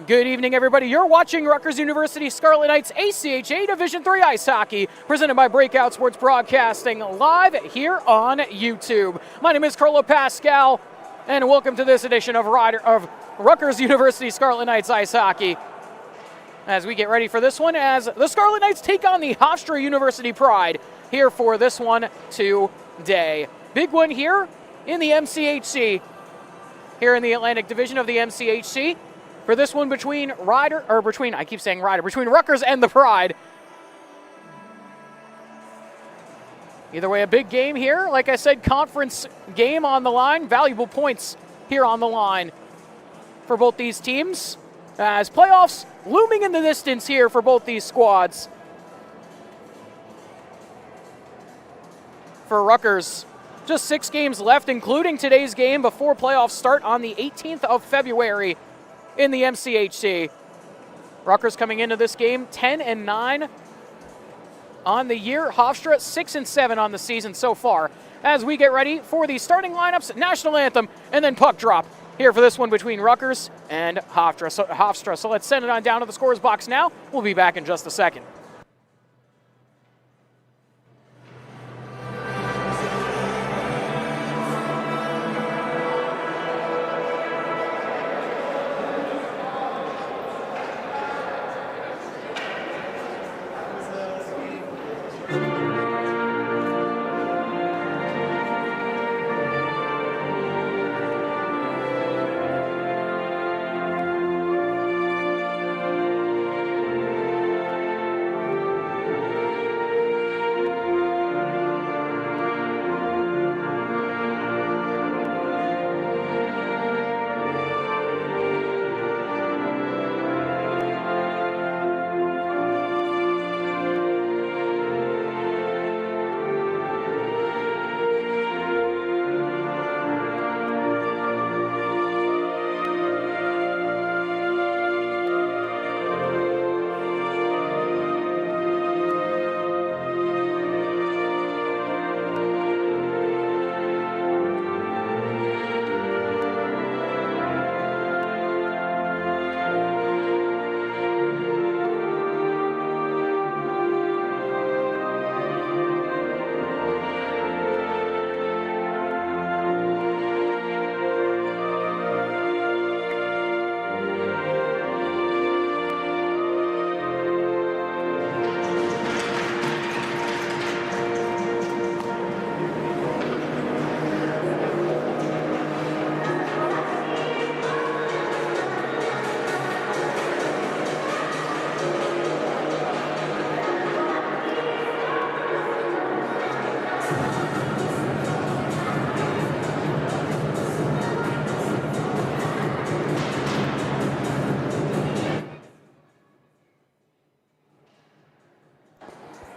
Good evening, everybody. You're watching Rutgers University Scarlet Knights ACHA Division III Ice Hockey, presented by Breakout Sports Broadcasting, live here on YouTube. My name is Carlo Pascal, and welcome to this edition of Rutgers University Scarlet Knights Ice Hockey. As we get ready for this one, as the Scarlet Knights take on the Hofstra University Pride here for this one today. Big one here in the MCHC, here in the Atlantic Division of the MCHC. For this one between Rutgers and the Pride. Either way, a big game here. Like I said, conference game on the line. Valuable points here on the line for both these teams, as playoffs looming in the distance here for both these squads. For Rutgers, just 6 games left, including today's game before playoffs start on the 18th of February. In the MCHC. Rutgers coming into this game 10-9 on the year. Hofstra 6-7 on the season so far. As we get ready for the starting lineups, national anthem, and then puck drop here for this one between Rutgers and Hofstra. So let's send it on down to the scores box now. We'll be back in just a second.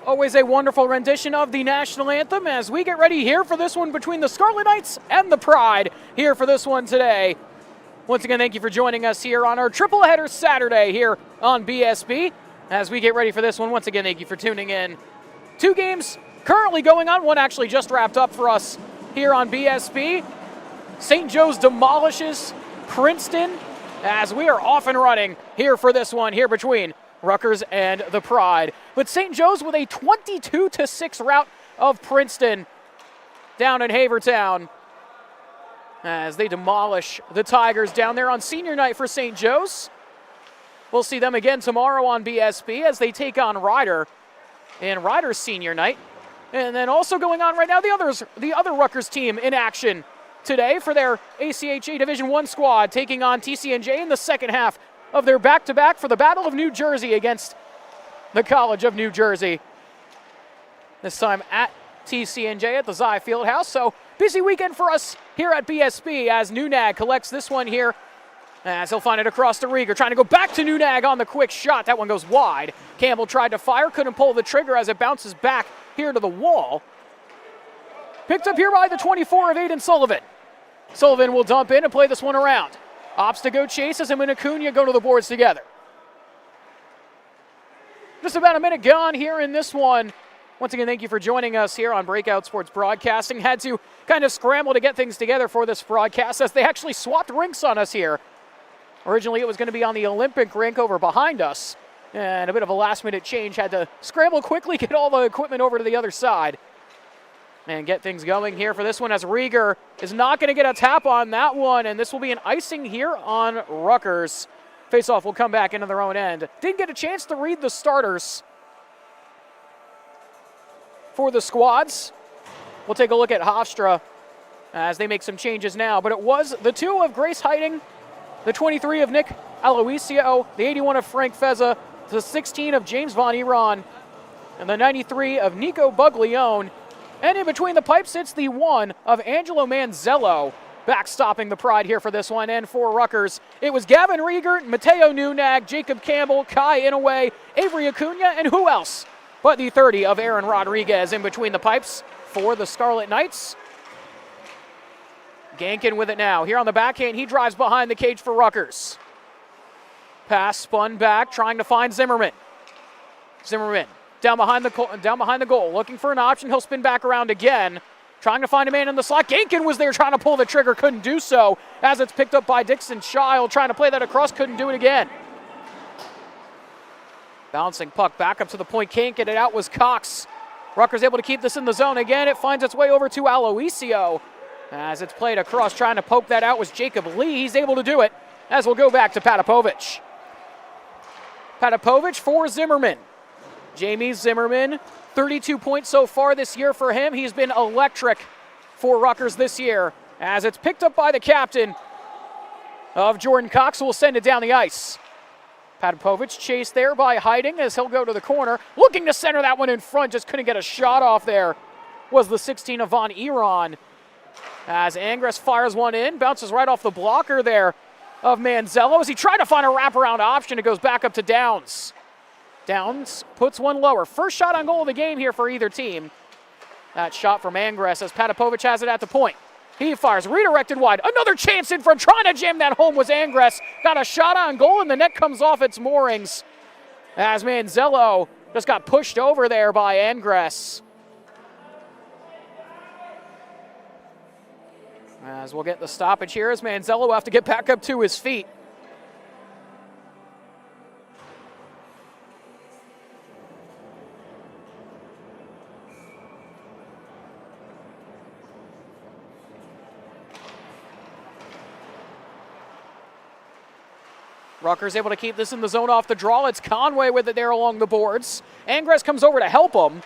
Always a wonderful rendition of the national anthem as we get ready here for this one between the Scarlet Knights and the Pride here for this one today. Once again, thank you for joining us here on our triple header Saturday here on BSB. As we get ready for this one, once again, thank you for tuning in. 2 games currently going on. One actually just wrapped up for us here on BSB. St. Joe's demolishes Princeton as we are off and running here for this one here between Rutgers and the Pride. But St. Joe's with a 22-6 rout of Princeton down in Havertown as they demolish the Tigers down there on senior night for St. Joe's. We'll see them again tomorrow on BSB as they take on Ryder in Ryder's senior night. And then also going on right now, the other Rutgers team in action today for their ACHA Division I squad, taking on TCNJ in the second half of their back-to-back for the Battle of New Jersey against the College of New Jersey. This time at TCNJ at the Zy Fieldhouse. So busy weekend for us here at BSB as Nunag collects this one here as he'll find it across to Rieger, trying to go back to Nunag on the quick shot. That one goes wide. Campbell tried to fire, couldn't pull the trigger as it bounces back here to the wall. Picked up here by the 24 of Aiden Sullivan. Sullivan will dump in and play this one around. Opts to go chase as him and Acuna go to the boards together. Just about a minute gone here in this one. Once again, thank you for joining us here on Breakout Sports Broadcasting. Had to kind of scramble to get things together for this broadcast as they actually swapped rinks on us here Originally, it was going to be on the Olympic rink over behind us, and a bit of a last-minute change. Had to scramble quickly, get all the equipment over to the other side, and get things going here for this one, as Rieger is not going to get a tap on that one, and this will be an icing here on Rutgers. Face-off will come back into their own end. Didn't get a chance to read the starters for the squads. We'll take a look at Hofstra as they make some changes now, but it was the 2 of Grace Heiting, the 23 of Nick Aloisio, the 81 of Frank Feza, the 16 of James Von Eron, and the 93 of Nico Buglione. And in between the pipes, it's the 1 of Angelo Manzello, backstopping the Pride here for this one. And for Rutgers, it was Gavin Rieger, Mateo Nunag, Jacob Campbell, Kai Inouye, Avery Acuna, and who else but the 30 of Aaron Rodriguez in between the pipes for the Scarlet Knights. Gankin with it now. Here on the backhand, he drives behind the cage for Rutgers. Pass spun back, trying to find Zimmerman. Zimmerman down behind the goal, looking for an option. He'll spin back around again, trying to find a man in the slot. Gankin was there trying to pull the trigger, couldn't do so, as it's picked up by Dixon Child, trying to play that across, couldn't do it again. Bouncing puck back up to the point, can't get it out, was Cox. Rutgers able to keep this in the zone again. It finds its way over to Aloisio. As it's played across, trying to poke that out was Jacob Lee. He's able to do it, as we'll go back to Patapovich. Patapovich for Zimmerman. Jamie Zimmerman, 32 points so far this year for him. He's been electric for Rutgers this year, as it's picked up by the captain of Jordan Cox, who will send it down the ice. Patapovich chased there by Heiting as he'll go to the corner. Looking to center that one in front, just couldn't get a shot off there. Was the 16 of Von Eron. As Angres fires one in, bounces right off the blocker there of Manzello. As he tried to find a wraparound option, it goes back up to Downs. Downs puts one lower. First shot on goal of the game here for either team. That shot from Angres as Patapovich has it at the point. He fires, redirected wide. Another chance in front, trying to jam that home was Angres. Got a shot on goal, and the net comes off its moorings as Manzello just got pushed over there by Angres. As we'll get the stoppage here, as Manzello will have to get back up to his feet. Rutgers able to keep this in the zone off the draw. It's Conway with it there along the boards. Angres comes over to help him.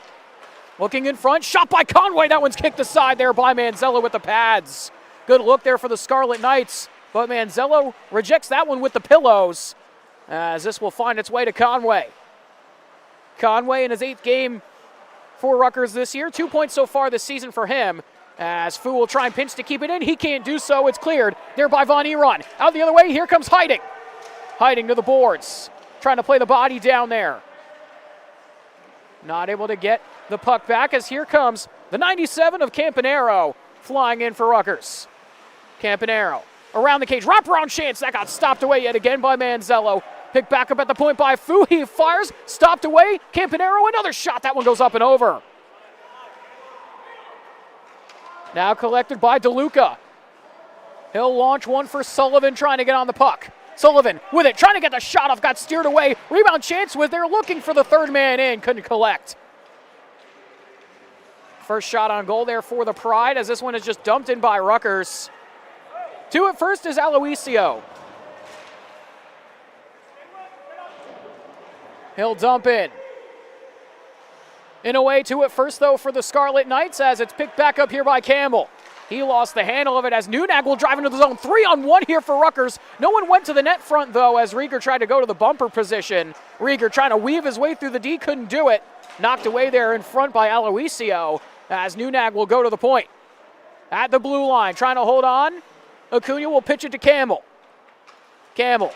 Looking in front, shot by Conway. That one's kicked aside there by Manzello with the pads. Good look there for the Scarlet Knights, but Manzello rejects that one with the pillows, as this will find its way to Conway. Conway in his 8th game for Rutgers this year. 2 points so far this season for him, as Fu will try and pinch to keep it in. He can't do so. It's cleared there by Von Eron. Out the other way, here comes Heiting. Heiting to the boards, trying to play the body down there. Not able to get the puck back, as here comes the 97 of Campanaro flying in for Rutgers. Campanaro around the cage, wraparound chance, that got stopped away yet again by Manzello. Picked back up at the point by Fu, he fires, stopped away, Campanaro, another shot, that one goes up and over. Now collected by DeLuca. He'll launch one for Sullivan, trying to get on the puck. Sullivan with it, trying to get the shot off, got steered away. Rebound chance was there, looking for the third man in, couldn't collect. First shot on goal there for the Pride, as this one is just dumped in by Rutgers. 2 at first is Aloisio. He'll dump in. Inouye 2 at first, though, for the Scarlet Knights, as it's picked back up here by Campbell. He lost the handle of it, as Nunag will drive into the zone. 3-on-1 here for Rutgers. No one went to the net front, though, as Rieger tried to go to the bumper position. Rieger trying to weave his way through the D, couldn't do it. Knocked away there in front by Aloisio, as Nunag will go to the point. At the blue line, trying to hold on. Acuna will pitch it to Campbell. Campbell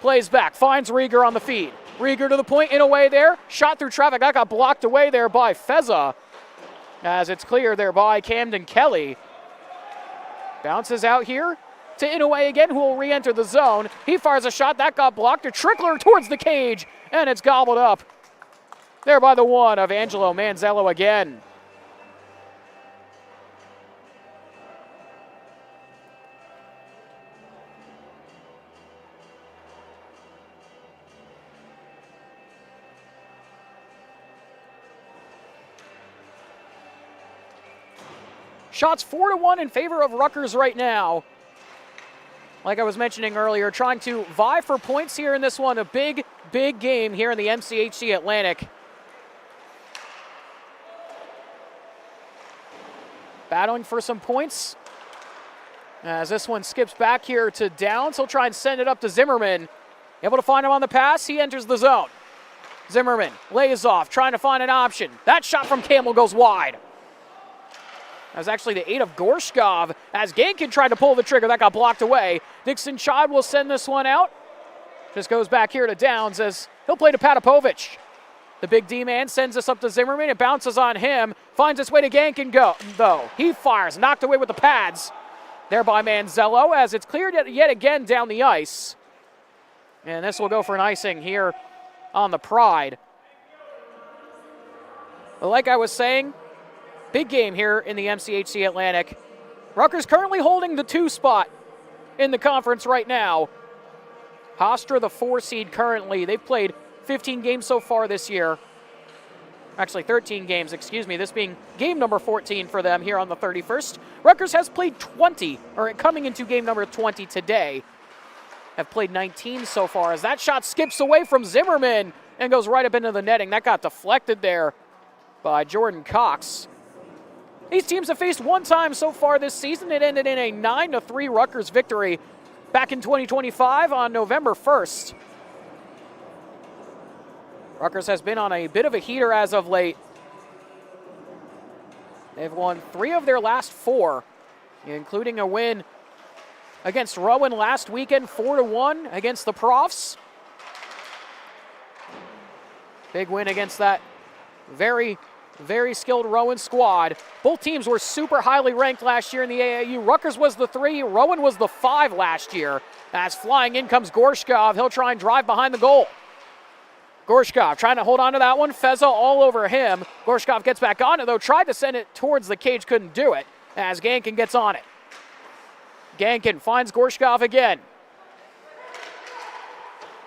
plays back, finds Rieger on the feed. Rieger to the point, Inouye there. Shot through traffic, that got blocked away there by Feza, as it's clear there by Camden Kelly. Bounces out here to Inouye again, who will re-enter the zone. He fires a shot, that got blocked. A trickler towards the cage, and it's gobbled up there by the 1 of Angelo Manzello again. Shots 4-1 in favor of Rutgers right now. Like I was mentioning earlier, trying to vie for points here in this one. A big, big game here in the MCHC Atlantic. Battling for some points. As this one skips back here to Downs, he'll try and send it up to Zimmerman. Able to find him on the pass, he enters the zone. Zimmerman lays off, trying to find an option. That shot from Campbell goes wide. That was actually the 8 of Gorshkov as Gankin tried to pull the trigger. That got blocked away. Dixon Chod will send this one out. Just goes back here to Downs as he'll play to Patapovich. The big D-man sends this up to Zimmerman. It bounces on him. Finds its way to Gankin though. He fires, knocked away with the pads. There by Manzello as it's cleared yet again down the ice. And this will go for an icing here on the Pride. But like I was saying, big game here in the MCHC Atlantic. Rutgers currently holding the 2 spot in the conference right now. Hofstra, the 4 seed currently. They've played 15 games so far this year. Actually, 13 games, excuse me. This being game number 14 for them here on the 31st. Rutgers has played 20, or coming into game number 20 today. Have played 19 so far as that shot skips away from Zimmerman and goes right up into the netting. That got deflected there by Jordan Cox. These teams have faced one time so far this season. It ended in a 9-3 Rutgers victory back in 2025 on November 1st. Rutgers has been on a bit of a heater as of late. They've won 3 of their last 4, including a win against Rowan last weekend, 4-1 against the Profs. Big win against that very skilled Rowan squad. Both teams were super highly ranked last year in the AAU. Rutgers was the 3, Rowan was the 5 last year. As flying in comes Gorshkov, he'll try and drive behind the goal. Gorshkov trying to hold on to that one. Feza all over him. Gorshkov gets back on it, though. Tried to send it towards the cage, couldn't do it, as Gankin gets on it. Gankin finds Gorshkov again.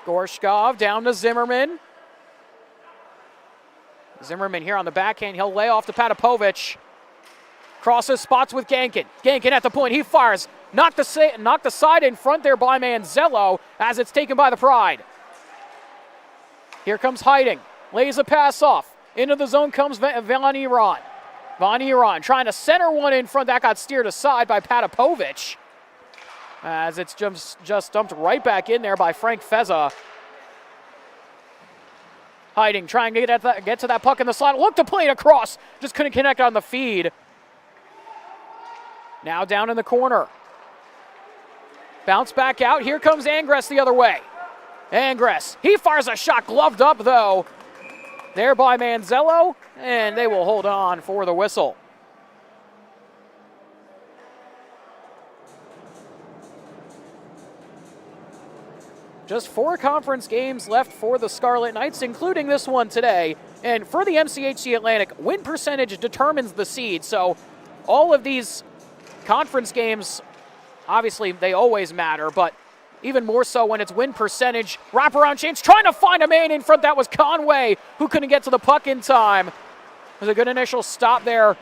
Gorshkov down to Zimmerman. Zimmerman here on the backhand. He'll lay off to Patapovich. Crosses spots with Gankin. Gankin at the point. He fires. Knocked the side in front there by Manzello as it's taken by the Pride. Here comes Hiding. Lays a pass off. Into the zone comes Van Eron. Van Eron trying to center one in front. That got steered aside by Patapovich. As it's just dumped right back in there by Frank Feza. Hiding, trying to get to that puck in the slot. Looked to play it across. Just couldn't connect on the feed. Now down in the corner. Bounce back out. Here comes Angress the other way. Angress, he fires a shot, gloved up though. There by Manzello, and they will hold on for the whistle. Just 4 conference games left for the Scarlet Knights, including this one today. And for the MCHC Atlantic, win percentage determines the seed. So all of these conference games, obviously they always matter, but even more so when it's win percentage. Wraparound change, trying to find a man in front. That was Conway, who couldn't get to the puck in time. There's a good initial stop there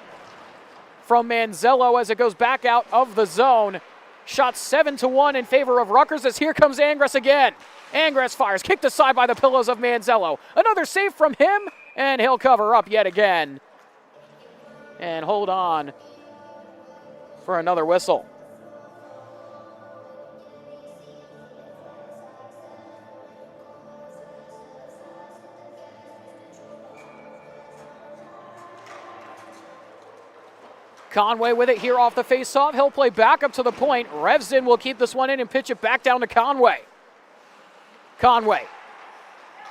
from Manzello as it goes back out of the zone. Shot 7-1 in favor of Rutgers as here comes Angress again. Angress fires, kicked aside by the pillows of Manzello. Another save from him, and he'll cover up yet again. And hold on for another whistle. Conway with it here off the face-off. He'll play back up to the point. Revsden will keep this one in and pitch it back down to Conway. Conway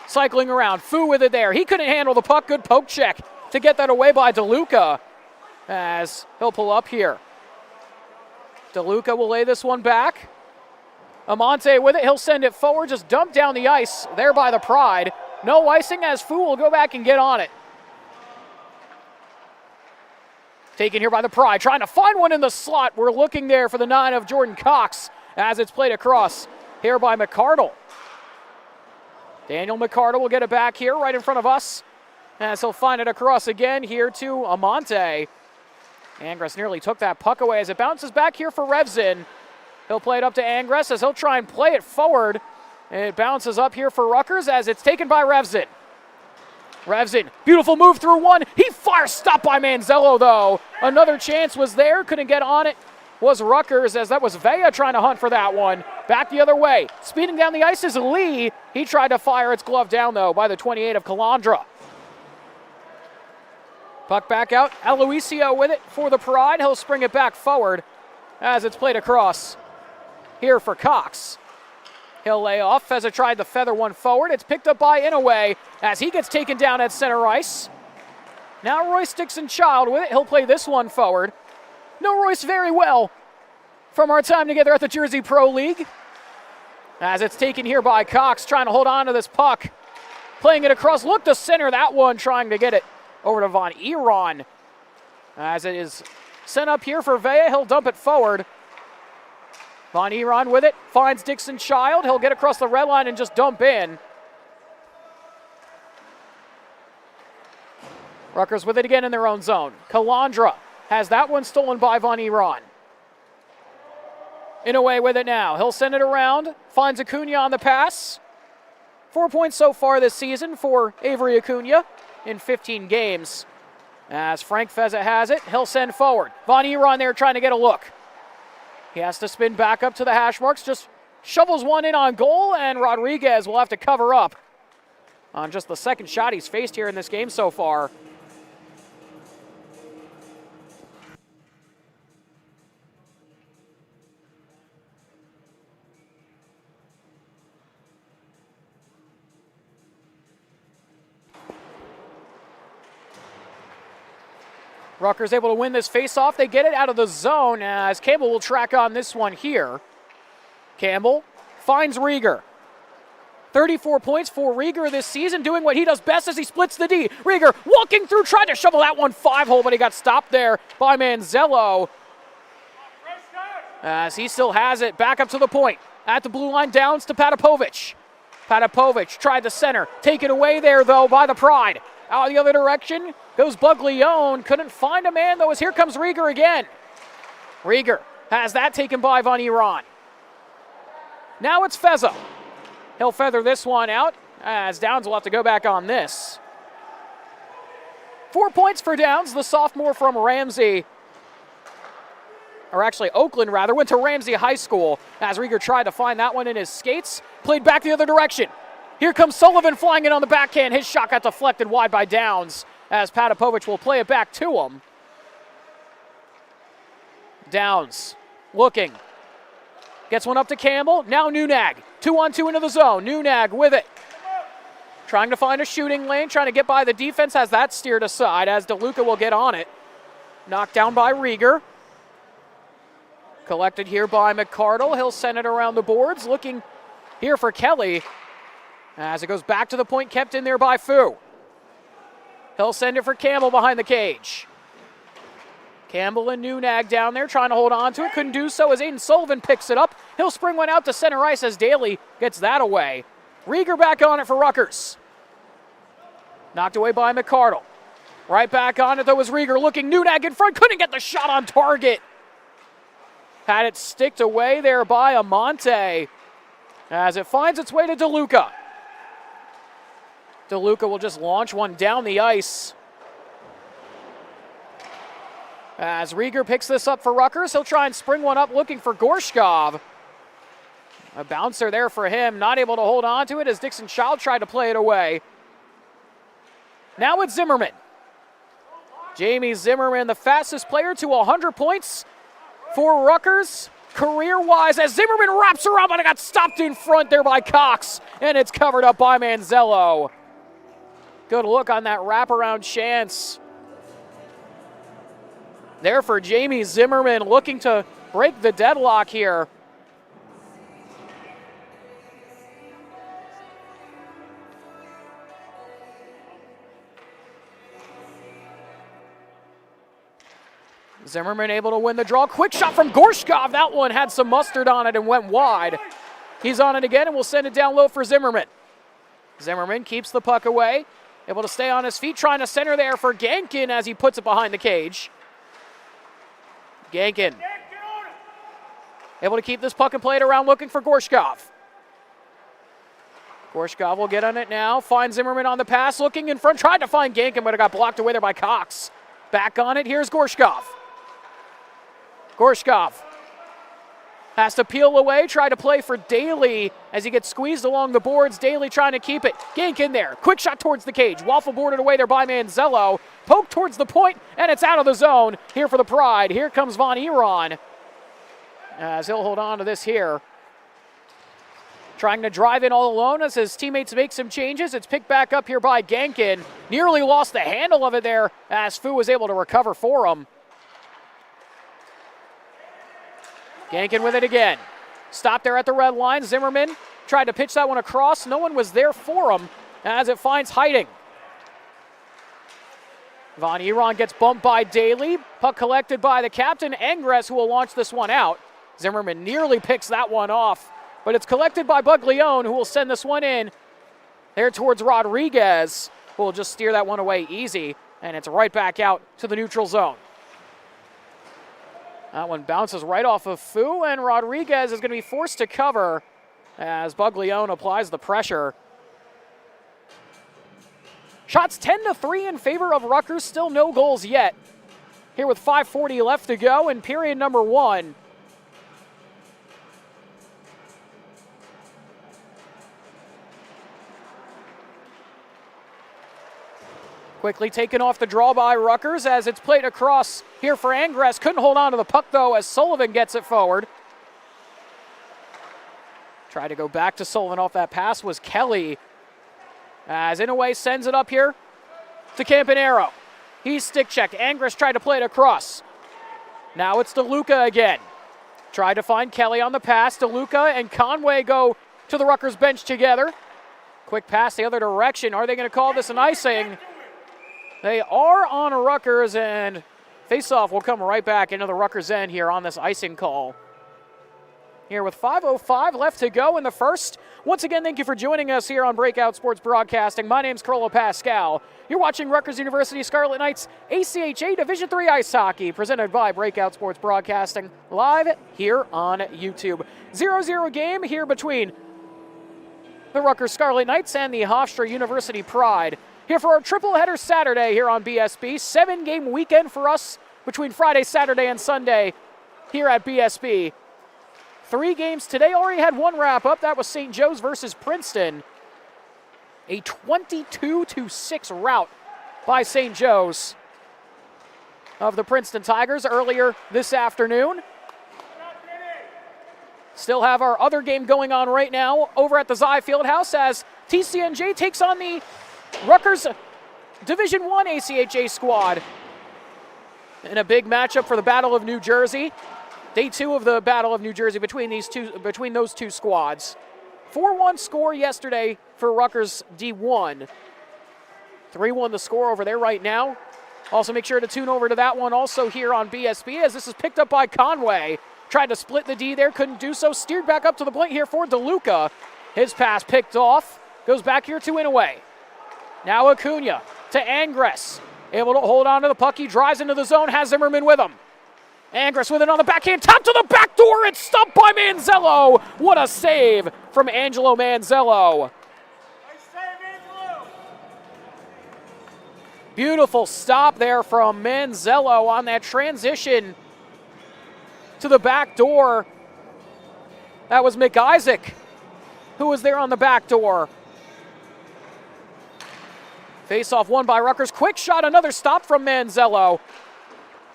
cycling around. Fu with it there. He couldn't handle the puck. Good poke check to get that away by DeLuca as he'll pull up here. DeLuca will lay this one back. Amante with it. He'll send it forward. Just dumped down the ice there by the Pride. No icing as Fu will go back and get on it. Taken here by the Pride, trying to find one in the slot. We're looking there for the 9 of Jordan Cox as it's played across here by McCardle. Daniel McCardle will get it back here right in front of us as he'll find it across again here to Amante. Angres nearly took that puck away as it bounces back here for Revson. He'll play it up to Angres as he'll try and play it forward. And it bounces up here for Rutgers as it's taken by Revson. Revson, beautiful move through one. He fires, stopped by Manzello though. Another chance was there, couldn't get on it. Was Rutgers as that was Vea trying to hunt for that one. Back the other way. Speeding down the ice is Lee. He tried to fire its glove down though by the 28 of Calandra. Puck back out. Aloisio with it for the Pride. He'll spring it back forward as it's played across here for Cox. He'll lay off. Feza tried to feather one forward. It's picked up by Inouye as he gets taken down at center ice. Now Royce Dixon-Child with it. He'll play this one forward. Know Royce very well from our time together at the Jersey Pro League. As it's taken here by Cox, trying to hold on to this puck. Playing it across, look to center that one, trying to get it over to Von Eron. As it is sent up here for Vea, he'll dump it forward. Von Eron with it, finds Dixon-Child. He'll get across the red line and just dump in. Rutgers with it again in their own zone. Calandra has that one stolen by Von Eron. Inouye with it now. He'll send it around. Finds Acuna on the pass. 4 points so far this season for Avery Acuna in 15 games. As Frank Feza has it, he'll send forward. Von Eron there trying to get a look. He has to spin back up to the hash marks. Just shovels one in on goal, and Rodriguez will have to cover up on just the second shot he's faced here in this game so far. Rutgers able to win this faceoff. They get it out of the zone as Campbell will track on this one here. Campbell finds Rieger. 34 points for Rieger this season, doing what he does best as he splits the D. Rieger walking through, tried to shovel that one 5-hole, but he got stopped there by Manzello. As he still has it, back up to the point. At the blue line, downs to Patapovic. Patapovic tried to center. Taken away there, though, by the Pride. Out the other direction goes Buglione. Couldn't find a man, though, as here comes Rieger again. Rieger has that taken by Von Eron. Now it's Feza. He'll feather this one out, as Downs will have to go back on this. 4 points for Downs, the sophomore from Ramsey. Or actually, Oakland, rather. Went to Ramsey High School, as Rieger tried to find that one in his skates. Played back the other direction. Here comes Sullivan flying in on the backhand. His shot got deflected wide by Downs, as Patapovic will play it back to him. Downs looking. Gets one up to Campbell. Now Nunag. 2-on-2 into the zone. Nunag with it. Trying to find a shooting lane. Trying to get by the defense. Has that steered aside as DeLuca will get on it. Knocked down by Rieger. Collected here by McCardle. He'll send it around the boards. Looking here for Kelly. As it goes back to the point kept in there by Fu. He'll send it for Campbell behind the cage. Campbell and Nunag down there trying to hold on to it. Couldn't do so as Aiden Sullivan picks it up. He'll spring one out to center ice as Daly gets that away. Rieger back on it for Rutgers. Knocked away by McCardle. Right back on it though was Rieger looking. Nunag in front. Couldn't get the shot on target. Had it sticked away there by Amante as it finds its way to DeLuca. DeLuca will just launch one down the ice. As Rieger picks this up for Rutgers, he'll try and spring one up looking for Gorshkov. A bouncer there for him, not able to hold on to it as Dixon-Child tried to play it away. Now it's Zimmerman. Jamie Zimmerman, the fastest player to 100 points for Rutgers, career-wise, as Zimmerman wraps around, but it got stopped in front there by Cox, and it's covered up by Manzello. Good look on that wraparound chance there for Jamie Zimmerman, looking to break the deadlock here. Zimmerman able to win the draw. Quick shot from Gorshkov. That one had some mustard on it and went wide. He's on it again and will send it down low for Zimmerman. Zimmerman keeps the puck away. Able to stay on his feet, trying to center there for Gankin as he puts it behind the cage. Gankin able to keep this puck and play it around, looking for Gorshkov. Gorshkov will get on it now, finds Zimmerman on the pass, looking in front, tried to find Gankin, but it got blocked away there by Cox. Back on it, here's Gorshkov. Gorshkov has to peel away, try to play for Daly as he gets squeezed along the boards. Daly trying to keep it. Gankin there, quick shot towards the cage. Waffle boarded away there by Manzello. Poke towards the point, and it's out of the zone here for the Pride. Here comes Von Eron as he'll hold on to this here. Trying to drive in all alone as his teammates make some changes. It's picked back up here by Gankin. Nearly lost the handle of it there as Fu was able to recover for him. Gankin with it again. Stopped there at the red line. Zimmerman tried to pitch that one across. No one was there for him as it finds Heiting. Von Eron gets bumped by Daly. Puck collected by the captain, Engres, who will launch this one out. Zimmerman nearly picks that one off, but it's collected by Buglione, who will send this one in there towards Rodriguez, who will just steer that one away easy, and it's right back out to the neutral zone. That one bounces right off of Fu, and Rodriguez is going to be forced to cover as Buglione applies the pressure. Shots 10-3 in favor of Rutgers, still no goals yet. Here with 5:40 left to go in period number 1. Quickly taken off the draw by Rutgers as it's played across here for Engres. Couldn't hold on to the puck though as Sullivan gets it forward. Tried to go back to Sullivan off that pass was Kelly. As Inouye sends it up here to Campanaro. He's stick checked. Engres tried to play it across. Now it's DeLuca again. Tried to find Kelly on the pass. DeLuca and Conway go to the Rutgers bench together. Quick pass the other direction. Are they going to call this an icing? They are on Rutgers, and faceoff will come right back into the Rutgers end here on this icing call. Here with 5:05 left to go in the first. Once again, thank you for joining us here on Breakout Sports Broadcasting. My name's Carlo Pascal. You're watching Rutgers University Scarlet Knights ACHA Division III Ice Hockey, presented by Breakout Sports Broadcasting, live here on YouTube. 0-0 game here between the Rutgers Scarlet Knights and the Hofstra University Pride. Here for our triple header Saturday here on BSB. 7-game weekend for us between Friday, Saturday, and Sunday here at BSB. 3 games today. Already had one wrap up. That was St. Joe's versus Princeton. A 22-6 rout by St. Joe's of the Princeton Tigers earlier this afternoon. Still have our other game going on right now over at the Zai Fieldhouse as TCNJ takes on the Rutgers Division I ACHA squad in a big matchup for the Battle of New Jersey. Day 2 of the Battle of New Jersey between those two squads. 4-1 score yesterday for Rutgers D1. 3-1 the score over there right now. Also make sure to tune over to that one also here on BSB as this is picked up by Conway. Tried to split the D there, couldn't do so. Steered back up to the point here for DeLuca. His pass picked off. Goes back here to Inouye. Now Acuna to Engres. Able to hold on to the puck. He drives into the zone, has Zimmerman with him. Engres with it on the backhand, top to the back door. It's stopped by Manzello. What a save from Angelo Manzello. Nice save, Angelo. Beautiful stop there from Manzello on that transition to the back door. That was McIsaac who was there on the back door. Face-off won by Rutgers. Quick shot, another stop from Manzello.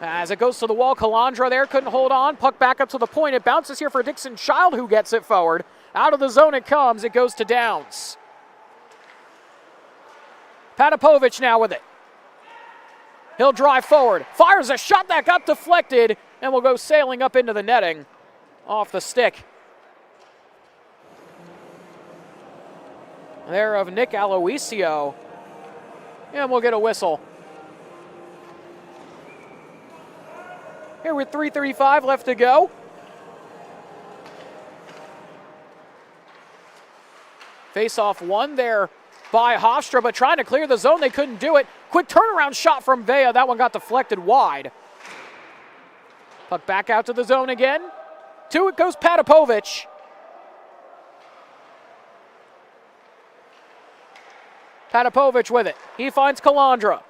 As it goes to the wall, Calandra there couldn't hold on. Puck back up to the point. It bounces here for Dixon Child, who gets it forward. Out of the zone it comes. It goes to Downs. Patapovich now with it. He'll drive forward. Fires a shot that got deflected and will go sailing up into the netting off the stick there of Nick Aloisio. And we'll get a whistle. Here with 3:35 left to go. Face-off won there by Hofstra, but trying to clear the zone, they couldn't do it. Quick turnaround shot from Vea. That one got deflected wide. Puck back out to the zone again. To it goes Patapovich. Patapovich with it. He finds Calandra.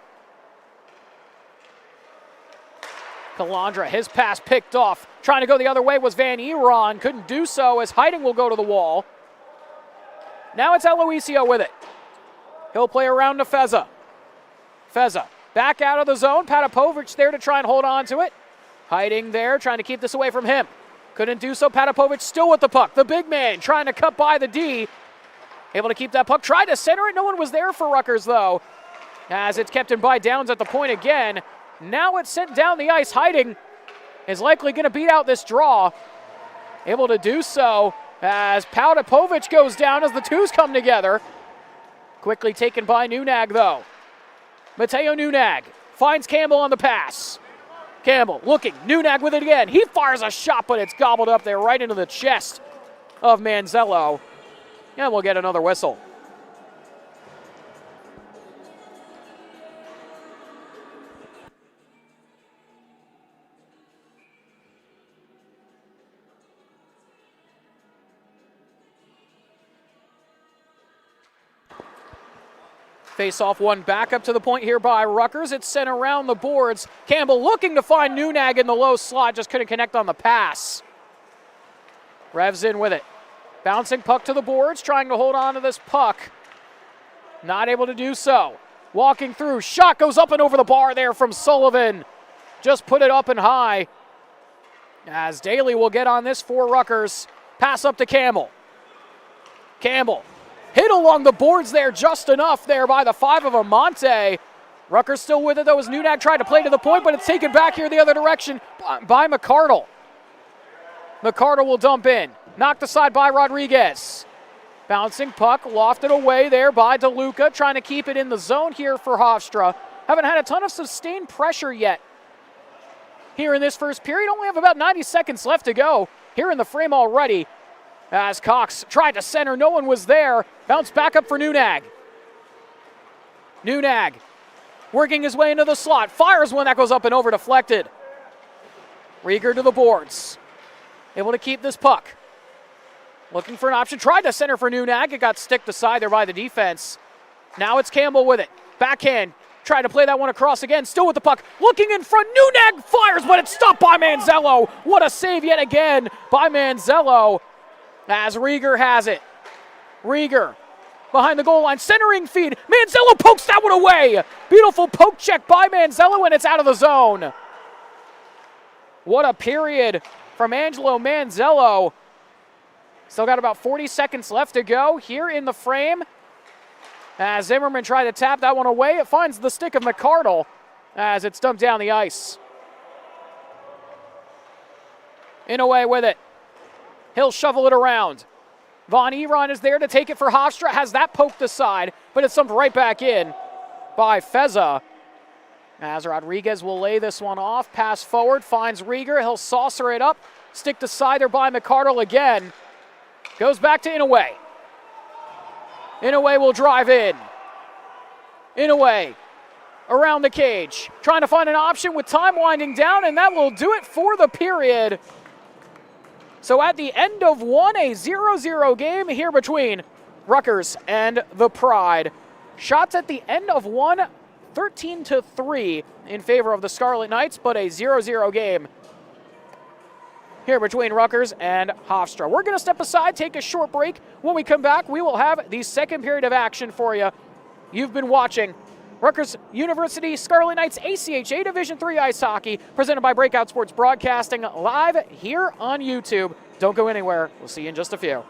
Calandra, his pass picked off. Trying to go the other way was Van Eron. Couldn't do so as Heiting will go to the wall. Now it's Aloisio with it. He'll play around to Feza. Feza back out of the zone. Patapovich there to try and hold on to it. Heiting there trying to keep this away from him. Couldn't do so. Patapovich still with the puck. The big man trying to cut by the D. Able to keep that puck. Tried to center it. No one was there for Rutgers though. As it's kept in by Downs at the point again. Now it's sent down the ice. Heiting is likely going to beat out this draw. Able to do so as Patapovich goes down as the twos come together. Quickly taken by Nunag though. Mateo Nunag finds Campbell on the pass. Campbell looking. Nunag with it again. He fires a shot, but it's gobbled up there right into the chest of Manzello. And we'll get another whistle. Face-off one back up to the point here by Rutgers. It's sent around the boards. Campbell looking to find Nunag in the low slot, just couldn't connect on the pass. Revs in with it. Bouncing puck to the boards, trying to hold on to this puck. Not able to do so. Walking through, shot goes up and over the bar there from Sullivan. Just put it up and high. As Daly will get on this for Rutgers. Pass up to Campbell. Campbell hit along the boards there just enough there by the 5 of Amante. Rutgers still with it though as Nunag tried to play to the point, but it's taken back here the other direction by McCardle. McCardle will dump in. Knocked aside by Rodriguez. Bouncing puck, lofted away there by DeLuca, trying to keep it in the zone here for Hofstra. Haven't had a ton of sustained pressure yet here in this first period. Only have about 90 seconds left to go here in the frame already. As Cox tried to center, no one was there. Bounce back up for Nunag. Nunag working his way into the slot. Fires one that goes up and over, deflected. Rieger to the boards. Able to keep this puck. Looking for an option. Tried to center for Nunag. It got sticked aside there by the defense. Now it's Campbell with it. Backhand. Tried to play that one across again. Still with the puck. Looking in front. Nunag fires, but it's stopped by Manzello. What a save yet again by Manzello. As Rieger has it. Rieger behind the goal line. Centering feed. Manzello pokes that one away. Beautiful poke check by Manzello, and it's out of the zone. What a period from Angelo Manzello. Still got about 40 seconds left to go here in the frame. As Zimmerman tried to tap that one away, it finds the stick of McCardle as it's dumped down the ice. Inouye with it. He'll shovel it around. Von Eron is there to take it for Hofstra. Has that poked aside, but it's dumped right back in by Feza. As Rodriguez will lay this one off. Pass forward, finds Rieger. He'll saucer it up. Stick to side there by McCardle again. Goes back to Inouye. Inouye will drive in. Inouye around the cage. Trying to find an option with time winding down, and that will do it for the period. So at the end of one, a 0-0 game here between Rutgers and the Pride. Shots at the end of one, 13-3 in favor of the Scarlet Knights, but a 0-0 game here between Rutgers and Hofstra. We're going to step aside, take a short break. When we come back, we will have the second period of action for you. You've been watching Rutgers University Scarlet Knights ACHA Division III Ice Hockey, presented by Breakout Sports Broadcasting, live here on YouTube. Don't go anywhere. We'll see you in just a few.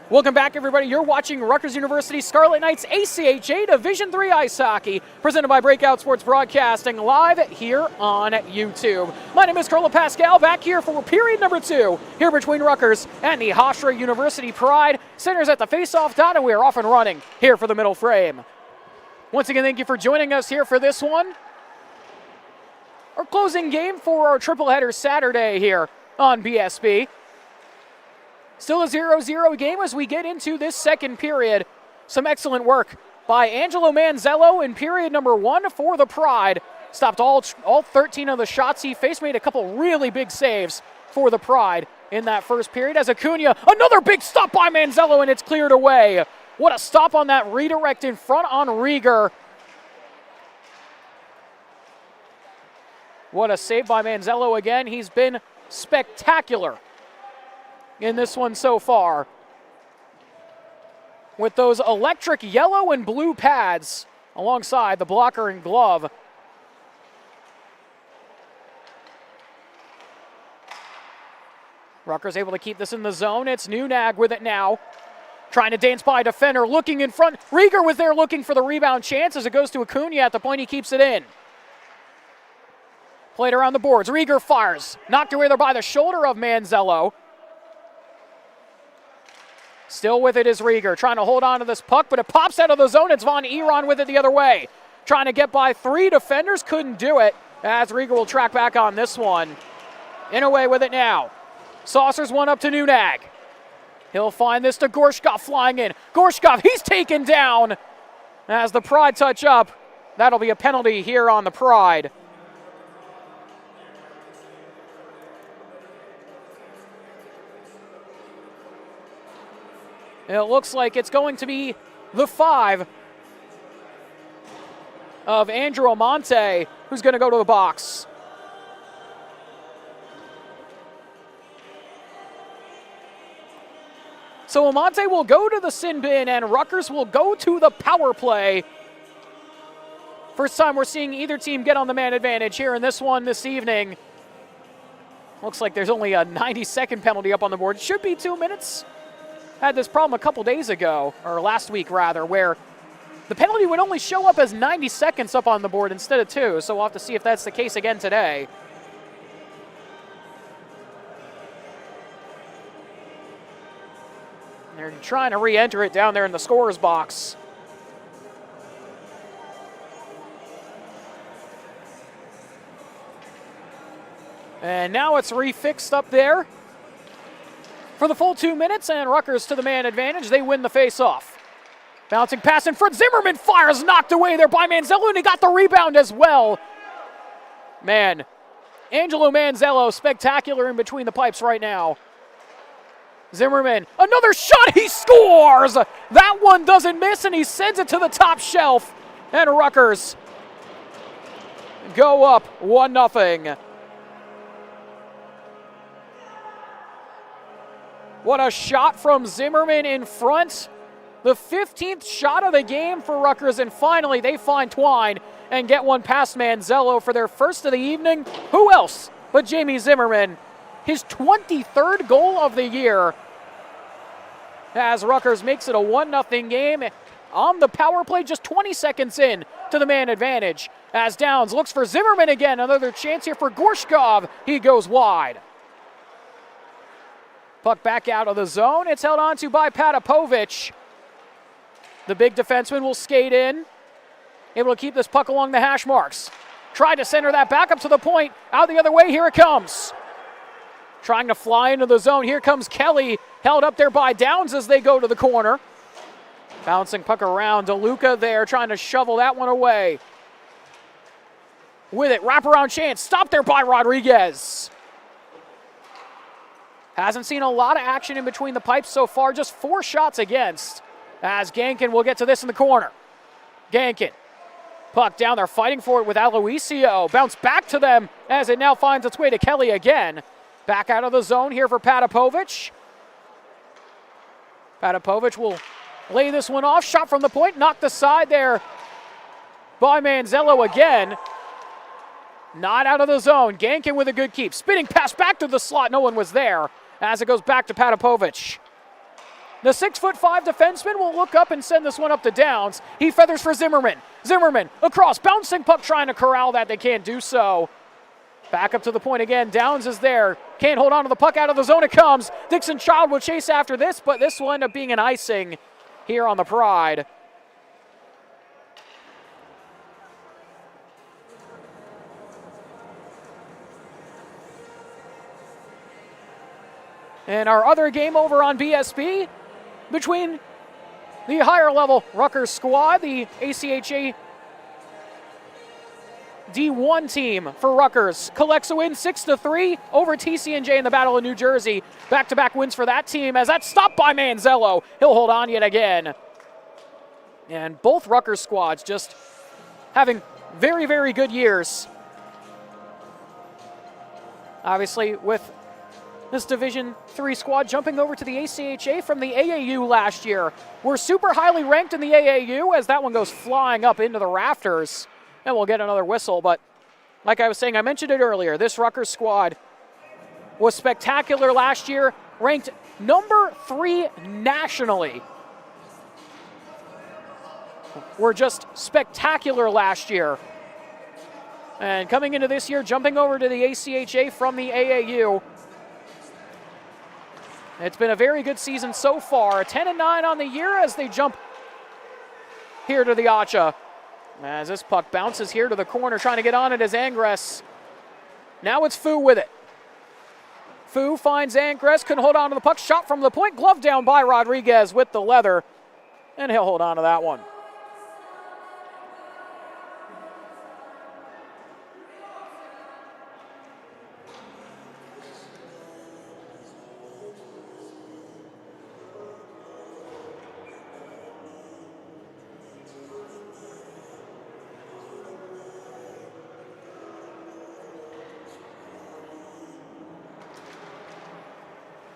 Welcome back, everybody. You're watching Rutgers University Scarlet Knights ACHA Division III Ice Hockey, presented by Breakout Sports Broadcasting, live here on YouTube. My name is Carla Pascal, back here for period number 2, here between Rutgers and the Hofstra University Pride. Centers at the face-off dot, and we are off and running here for the middle frame. Once again, thank you for joining us here for this one. Our closing game for our triple header Saturday here on BSB. Still a 0-0 game as we get into this second period. Some excellent work by Angelo Manzello in period number 1 for the Pride. Stopped all 13 of the shots he faced, made a couple really big saves for the Pride in that first period. As Acuna, another big stop by Manzello, and it's cleared away. What a stop on that redirect in front on Rieger. What a save by Manzello again. He's been spectacular in this one so far, with those electric yellow and blue pads alongside the blocker and glove. Rutgers able to keep this in the zone. It's Nunag with it now, trying to dance by a defender, looking in front. Rieger was there looking for the rebound chance as it goes to Acuna. At the point, he keeps it in. Played around the boards. Rieger fires, knocked away there by the shoulder of Manzello. Still with it is Rieger, trying to hold on to this puck, but it pops out of the zone. It's Von Eron with it the other way. Trying to get by 3 defenders, couldn't do it, as Rieger will track back on this one. In away with it now. Saucers one up to Nunag. He'll find this to Gorshkov flying in. Gorshkov, he's taken down as the Pride touch up. That'll be a penalty here on the Pride. It looks like it's going to be the 5 of Andrew Amante, who's going to go to the box. So Amante will go to the sin bin, and Rutgers will go to the power play. First time we're seeing either team get on the man advantage here in this one this evening. Looks like there's only a 90-second penalty up on the board. Should be 2 minutes. Had this problem a couple days ago, or last week rather, where the penalty would only show up as 90 seconds up on the board instead of 2, so we'll have to see if that's the case again today. They're trying to re-enter it down there in the scorer's box. And now it's refixed up there for the full 2 minutes, and Rutgers to the man advantage. They win the face-off. Bouncing pass in front. Zimmerman fires, knocked away there by Manzello, and he got the rebound as well. Man, Angelo Manzello, spectacular in between the pipes right now. Zimmerman, another shot, he scores! That one doesn't miss, and he sends it to the top shelf. And Rutgers go up 1-0. What a shot from Zimmerman in front. The 15th shot of the game for Rutgers, and finally they find Twine and get one past Manzello for their first of the evening. Who else but Jamie Zimmerman? His 23rd goal of the year, as Rutgers makes it a 1-0 game on the power play, just 20 seconds in to the man advantage. As Downs looks for Zimmerman again, another chance here for Gorshkov. He goes wide. Puck back out of the zone. It's held on to by Patapovich. The big defenseman will skate in, able to keep this puck along the hash marks. Tried to center that back up to the point. Out the other way, here it comes. Trying to fly into the zone. Here comes Kelly, held up there by Downs as they go to the corner. Bouncing puck around. DeLuca there, trying to shovel that one away. With it, wraparound chance. Stopped there by Rodriguez. Hasn't seen a lot of action in between the pipes so far, just 4 shots against. As Gankin will get to this in the corner. Gankin, puck down there, fighting for it with Aloisio. Bounce back to them as it now finds its way to Kelly again. Back out of the zone here for Patapovich. Patapovich will lay this one off. Shot from the point, knocked aside there by Manzello again. Not out of the zone. Gankin with a good keep. Spinning pass back to the slot. No one was there as it goes back to Patapovich. The 6'5" defenseman will look up and send this one up to Downs. He feathers for Zimmerman. Zimmerman across, bouncing puck, trying to corral that. They can't do so. Back up to the point again. Downs is there. Can't hold on to the puck. Out of the zone it comes. Dixon Child will chase after this, but this will end up being an icing here on the Pride. And our other game over on BSB between the higher level Rutgers squad, the ACHA D1 team for Rutgers collects a win 6-3 over TCNJ in the Battle of New Jersey. Back-to-back wins for that team as that's stopped by Manzello. He'll hold on yet again. And both Rutgers squads just having very, very good years. Obviously, with this Division III squad jumping over to the ACHA from the AAU last year. We're super highly ranked in the AAU as that one goes flying up into the rafters. And we'll get another whistle, but like I was saying, I mentioned it earlier, this Rutgers squad was spectacular last year, ranked number 3 nationally. We're just spectacular last year. And coming into this year, jumping over to the ACHA from the AAU. It's been a very good season so far. 10-9 on the year as they jump here to the ACHA. As this puck bounces here to the corner, trying to get on it is Angres. Now it's Fu with it. Fu finds Angres, couldn't hold on to the puck. Shot from the point, glove down by Rodriguez with the leather. And he'll hold on to that one.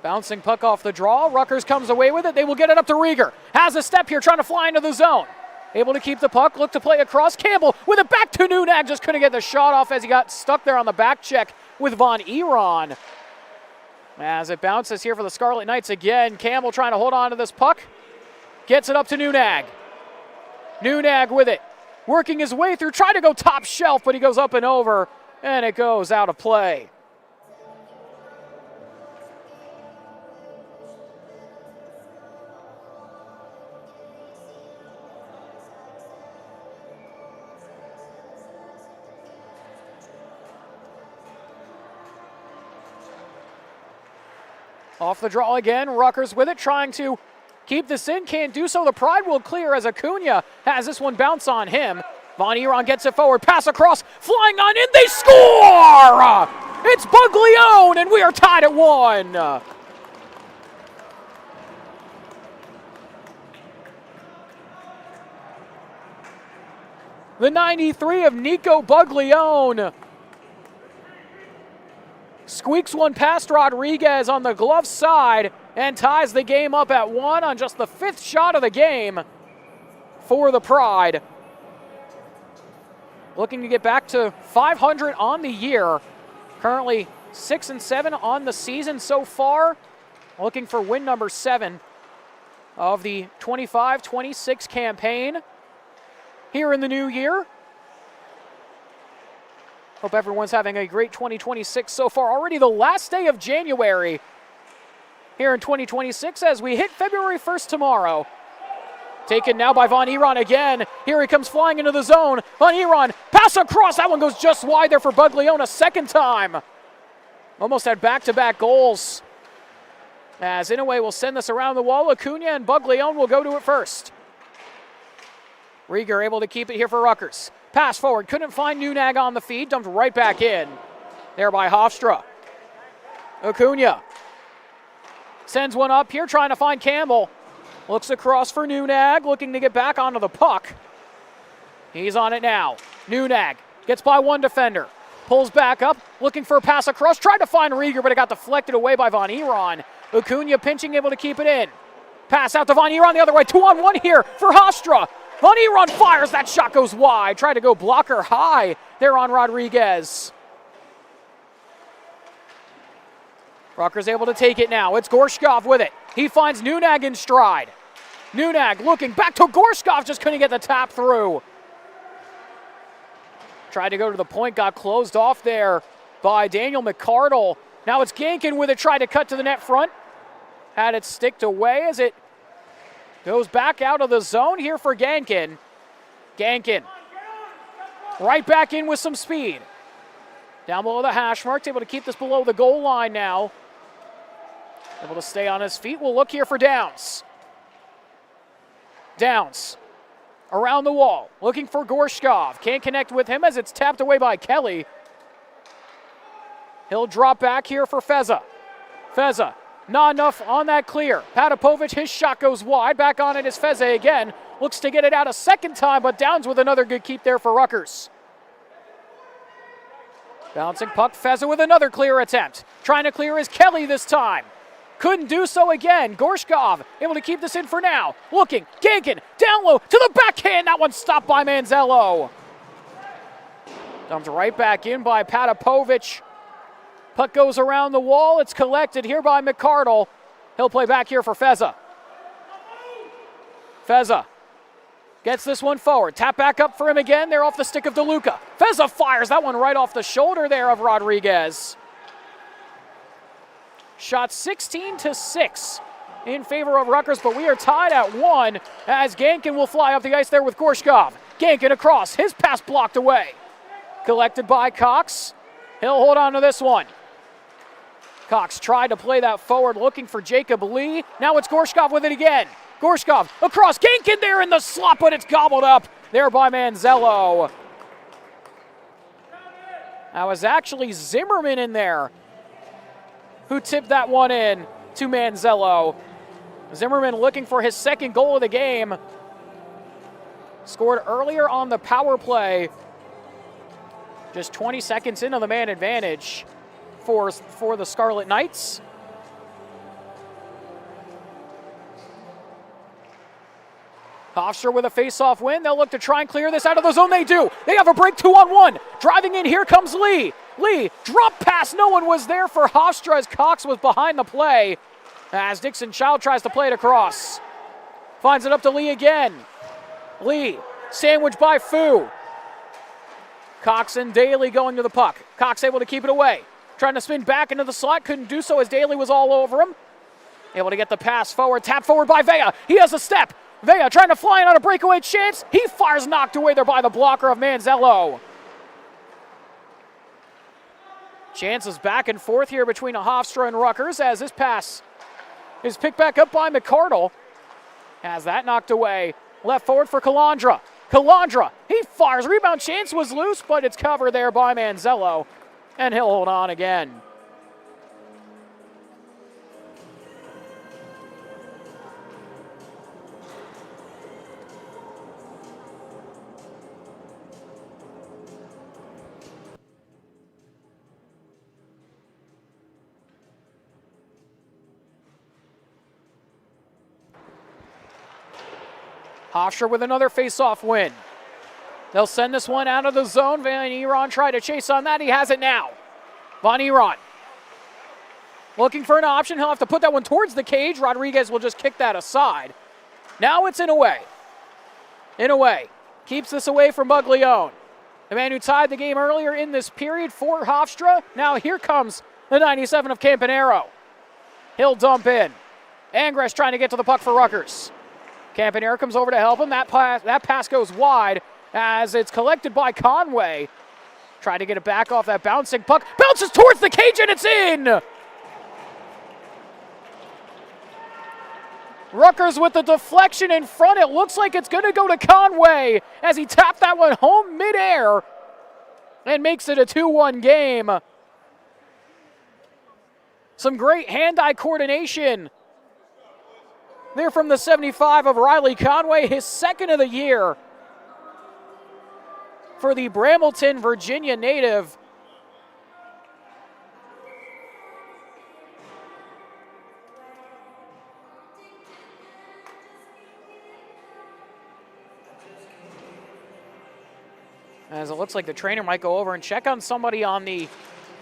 Bouncing puck off the draw. Rutgers comes away with it. They will get it up to Rieger. Has a step here, trying to fly into the zone. Able to keep the puck, look to play across. Campbell with it back to Nunag. Just couldn't get the shot off as he got stuck there on the back check with Von Eron. As it bounces here for the Scarlet Knights again. Campbell trying to hold on to this puck. Gets it up to Nunag. Nunag with it. Working his way through, trying to go top shelf, but he goes up and over, and it goes out of play. Off the draw again, Rutgers with it, trying to keep this in, can't do so. The Pride will clear as Acuna has this one bounce on him. Von Eron gets it forward, pass across, flying on in, they score! It's Buglione, and we are tied at 1. The 93 of Nico Buglione squeaks one past Rodriguez on the glove side and ties the game up at 1 on just the 5th shot of the game for the Pride. Looking to get back to 500 on the year. Currently 6-7 on the season so far. Looking for win number 7 of the 25-26 campaign here in the new year. Hope everyone's having a great 2026 so far. Already the last day of January here in 2026 as we hit February 1st tomorrow. Taken now by Von Eron again. Here he comes flying into the zone. Von Eron, pass across. That one goes just wide there for Buglione a second time. Almost had back-to-back goals. As Inouye will send this around the wall. Acuna and Buglione will go to it first. Rieger able to keep it here for Rutgers. Pass forward, couldn't find Nunag on the feed, dumped right back in. There by Hofstra. Acuna sends one up here, trying to find Campbell. Looks across for Nunag, looking to get back onto the puck. He's on it now. Nunag gets by one defender. Pulls back up, looking for a pass across. Tried to find Rieger, but it got deflected away by Von Eron. Acuna pinching, able to keep it in. Pass out to Von Eron the other way. 2-on-1 here for Hofstra. Von Eron fires, that shot goes wide. Tried to go blocker high there on Rodriguez. Rutgers able to take it now. It's Gorshkov with it. He finds Nunag in stride. Nunag looking back to Gorshkov, just couldn't get the tap through. Tried to go to the point, got closed off there by Daniel McCardle. Now it's Gankin with it, tried to cut to the net front. Had it sticked away as it goes back out of the zone here for Gankin. Gankin right back in with some speed. Down below the hash mark, able to keep this below the goal line now. Able to stay on his feet. We'll look here for Downs. Downs around the wall, looking for Gorshkov. Can't connect with him as it's tapped away by Kelly. He'll drop back here for Feza. Feza, not enough on that clear. Patapovic, his shot goes wide. Back on it is Feza again. Looks to get it out a second time, but Downs with another good keep there for Rutgers. Bouncing puck, Feza with another clear attempt. Trying to clear is Kelly this time. Couldn't do so again. Gorshkov able to keep this in for now. Looking, Gankin, down low, to the backhand. That one stopped by Manzello. Dumped right back in by Patapovic. Puck goes around the wall. It's collected here by McCardle. He'll play back here for Feza. Feza gets this one forward. Tap back up for him again. They're off the stick of DeLuca. Feza fires that one right off the shoulder there of Rodriguez. Shot 16-6 in favor of Rutgers, but we are tied at 1 as Gankin will fly up the ice there with Gorshkov. Gankin across, his pass blocked away. Collected by Cox. He'll hold on to this one. Cox tried to play that forward, looking for Jacob Lee. Now it's Gorshkov with it again. Gorshkov across, Gankin there in the slot, but it's gobbled up there by Manzello. That was actually Zimmerman in there who tipped that one in to Manzello. Zimmerman looking for his second goal of the game. Scored earlier on the power play. Just 20 seconds into the man advantage for the Scarlet Knights. Hofstra with a face-off win. They'll look to try and clear this out of the zone. They do. They have a break 2-on-1. Driving in, here comes Lee. Lee, drop pass. No one was there for Hofstra as Cox was behind the play. As Dixon Child tries to play it across. Finds it up to Lee again. Lee, sandwiched by Fu. Cox and Daly going to the puck. Cox able to keep it away. Trying to spin back into the slot. Couldn't do so as Daly was all over him. Able to get the pass forward. Tap forward by Vea. He has a step. Vea trying to fly in on a breakaway chance. He fires, knocked away there by the blocker of Manzello. Chances back and forth here between Hofstra and Rutgers as this pass is picked back up by McCardle. Has that knocked away. Left forward for Calandra. Calandra, he fires. Rebound chance was loose, but it's covered there by Manzello. And he'll hold on again. Hofstra with another face-off win. They'll send this one out of the zone. Van Eron tried to chase on that. He has it now. Van Eron looking for an option. He'll have to put that one towards the cage. Rodriguez will just kick that aside. Now it's in away. In away. Keeps this away from Buglione. The man who tied the game earlier in this period for Hofstra. Now here comes the 97 of Campanero. He'll dump in. Angres trying to get to the puck for Rutgers. Campanero comes over to help him. That pass goes wide as it's collected by Conway. Trying to get it back off that bouncing puck. Bounces towards the cage and it's in! Rutgers with the deflection in front. It looks like it's going to go to Conway as he tapped that one home midair and makes it a 2-1 game. Some great hand-eye coordination there from the 75 of Riley Conway, his second of the year for the Brambleton, Virginia native. As it looks like the trainer might go over and check on somebody on the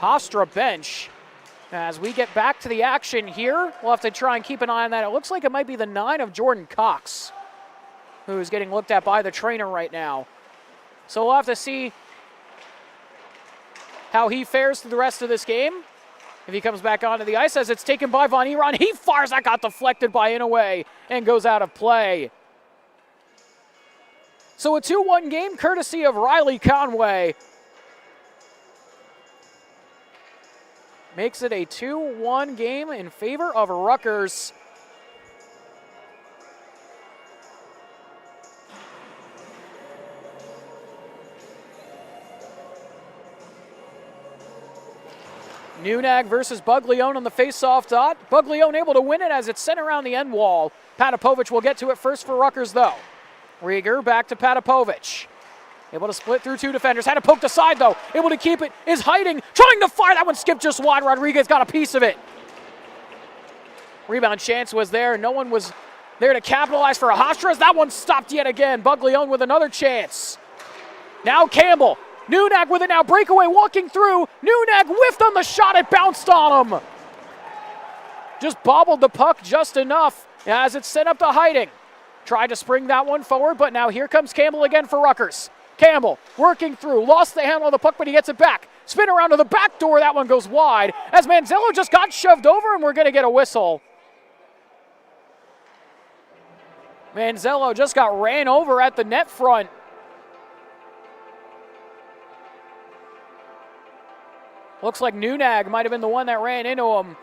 Hofstra bench As we get back to the action here, we'll have to try and keep an eye on that. It looks like it might be the 9 of Jordan Cox, who is getting looked at by the trainer right now. So we'll have to see how he fares through the rest of this game. If he comes back onto the ice as it's taken by Von Eron, he fires, that got deflected by Inouye and goes out of play. So a 2-1 game courtesy of Riley Conway. Makes it a 2-1 game in favor of Rutgers. Nunag versus Buglione on the face-off dot. Buglione able to win it as it's sent around the end wall. Patapovich will get to it first for Rutgers, though. Rieger back to Patapovich. Able to split through 2 defenders. Had to poke the side, though. Able to keep it. Is hiding. Trying to fire. That one skipped just wide. Rodriguez got a piece of it. Rebound chance was there. No one was there to capitalize for a Hofstra. That one stopped yet again. Buglione with another chance. Now Campbell. Nunag with it now. Breakaway walking through. Nunag whiffed on the shot. It bounced on him. Just bobbled the puck just enough as it's sent up to hiding. Tried to spring that one forward, but now here comes Campbell again for Rutgers. Campbell working through, lost the handle of the puck, but he gets it back. Spin around to the back door, that one goes wide as Manzello just got shoved over and we're going to get a whistle. Manzello just got ran over at the net front. Looks like Nunag might have been the one that ran into him.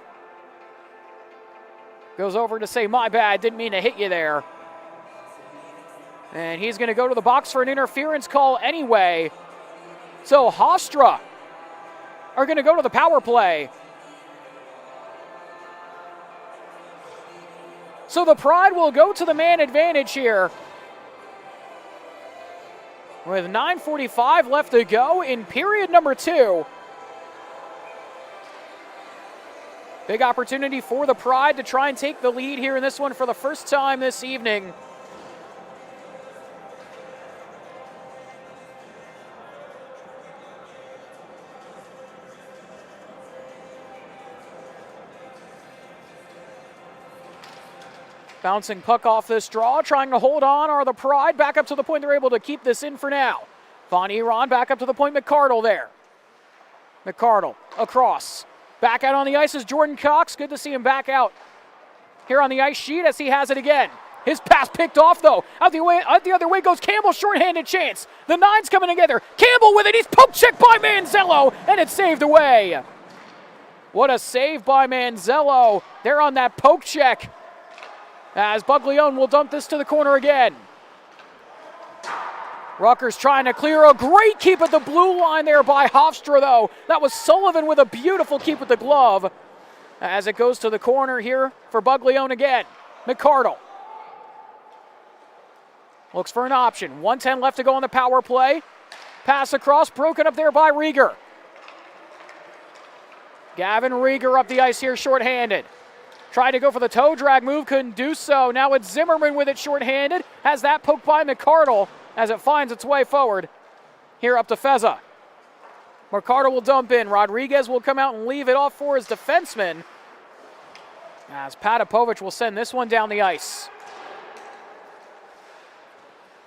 Goes over to say, my bad, didn't mean to hit you there. And he's going to go to the box for an interference call anyway. So Hofstra are going to go to the power play. So the Pride will go to the man advantage here. With 9:45 left to go in period number 2. Big opportunity for the Pride to try and take the lead here in this one for the first time this evening. Bouncing puck off this draw, trying to hold on are the Pride. Back up to the point, they're able to keep this in for now. Von Eron back up to the point, McCardle there. McCardle across. Back out on the ice is Jordan Cox. Good to see him back out here on the ice sheet as he has it again. His pass picked off though. Out the other way goes Campbell, shorthanded chance. The Nine's coming together. Campbell with it, he's poke checked by Manzello, and it's saved away. What a save by Manzello. They're on that poke check. As Buglione will dump this to the corner again. Rutgers trying to clear a great keep at the blue line there by Hofstra, though. That was Sullivan with a beautiful keep with the glove. As it goes to the corner here for Buglione again. McCardle looks for an option. 1:10 left to go on the power play. Pass across, broken up there by Rieger. Gavin Rieger up the ice here, shorthanded. Tried to go for the toe drag move, couldn't do so. Now it's Zimmerman with it shorthanded. Has that poked by McCardle as it finds its way forward. Here up to Feza. McCardle will dump in. Rodriguez will come out and leave it off for his defenseman. As Patapovich will send this one down the ice.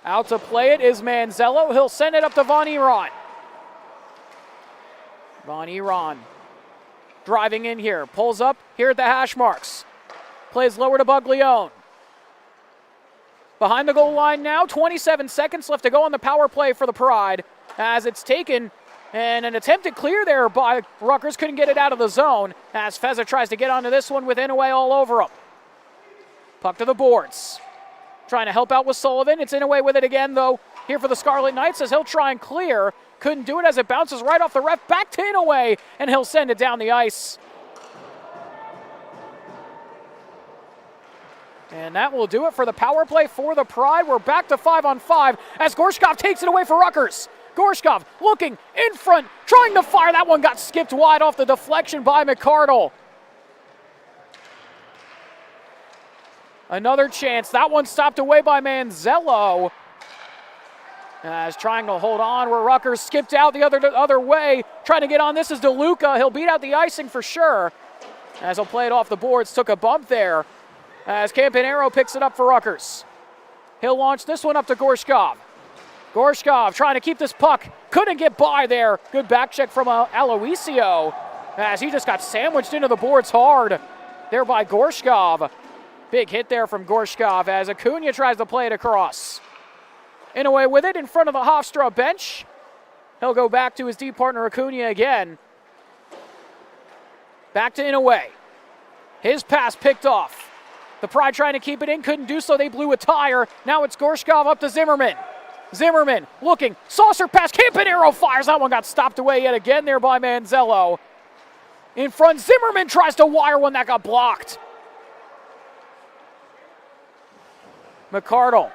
Out to play it is Manzello. He'll send it up to Von Eron. Von Eron driving in here. Pulls up here at the hash marks. Plays lower to Buglione. Behind the goal line now. 27 seconds left to go on the power play for the Pride. As it's taken and an attempted clear there by Rutgers. Couldn't get it out of the zone. As Feza tries to get onto this one with Inouye all over him. Puck to the boards. Trying to help out with Sullivan. It's Inouye with it again, though, here for the Scarlet Knights as he'll try and clear. Couldn't do it as it bounces right off the ref. Back to Inouye, and he'll send it down the ice. And that will do it for the power play for the Pride. We're back to 5-on-5 as Gorshkov takes it away for Rutgers. Gorshkov looking in front, trying to fire. That one got skipped wide off the deflection by McCardle. Another chance. That one stopped away by Manzello. As trying to hold on where Rutgers skipped out the other way. Trying to get on. This is DeLuca. He'll beat out the icing for sure. as he'll play it off the boards. Took a bump there as Campanaro picks it up for Rutgers. He'll launch this one up to Gorshkov. Gorshkov trying to keep this puck. Couldn't get by there. Good back check from Aloisio as he just got sandwiched into the boards hard there by Gorshkov. Big hit there from Gorshkov as Acuna tries to play it across. Inouye with it in front of the Hofstra bench. He'll go back to his deep partner Acuna again. Back to Inouye. His pass picked off. The Pride trying to keep it in, couldn't do so. They blew a tire. Now it's Gorshkov up to Zimmerman. Zimmerman looking, saucer pass. Campanaro fires. That one got stopped away yet again there by Manzello. In front, Zimmerman tries to wire one that got blocked. McCardle.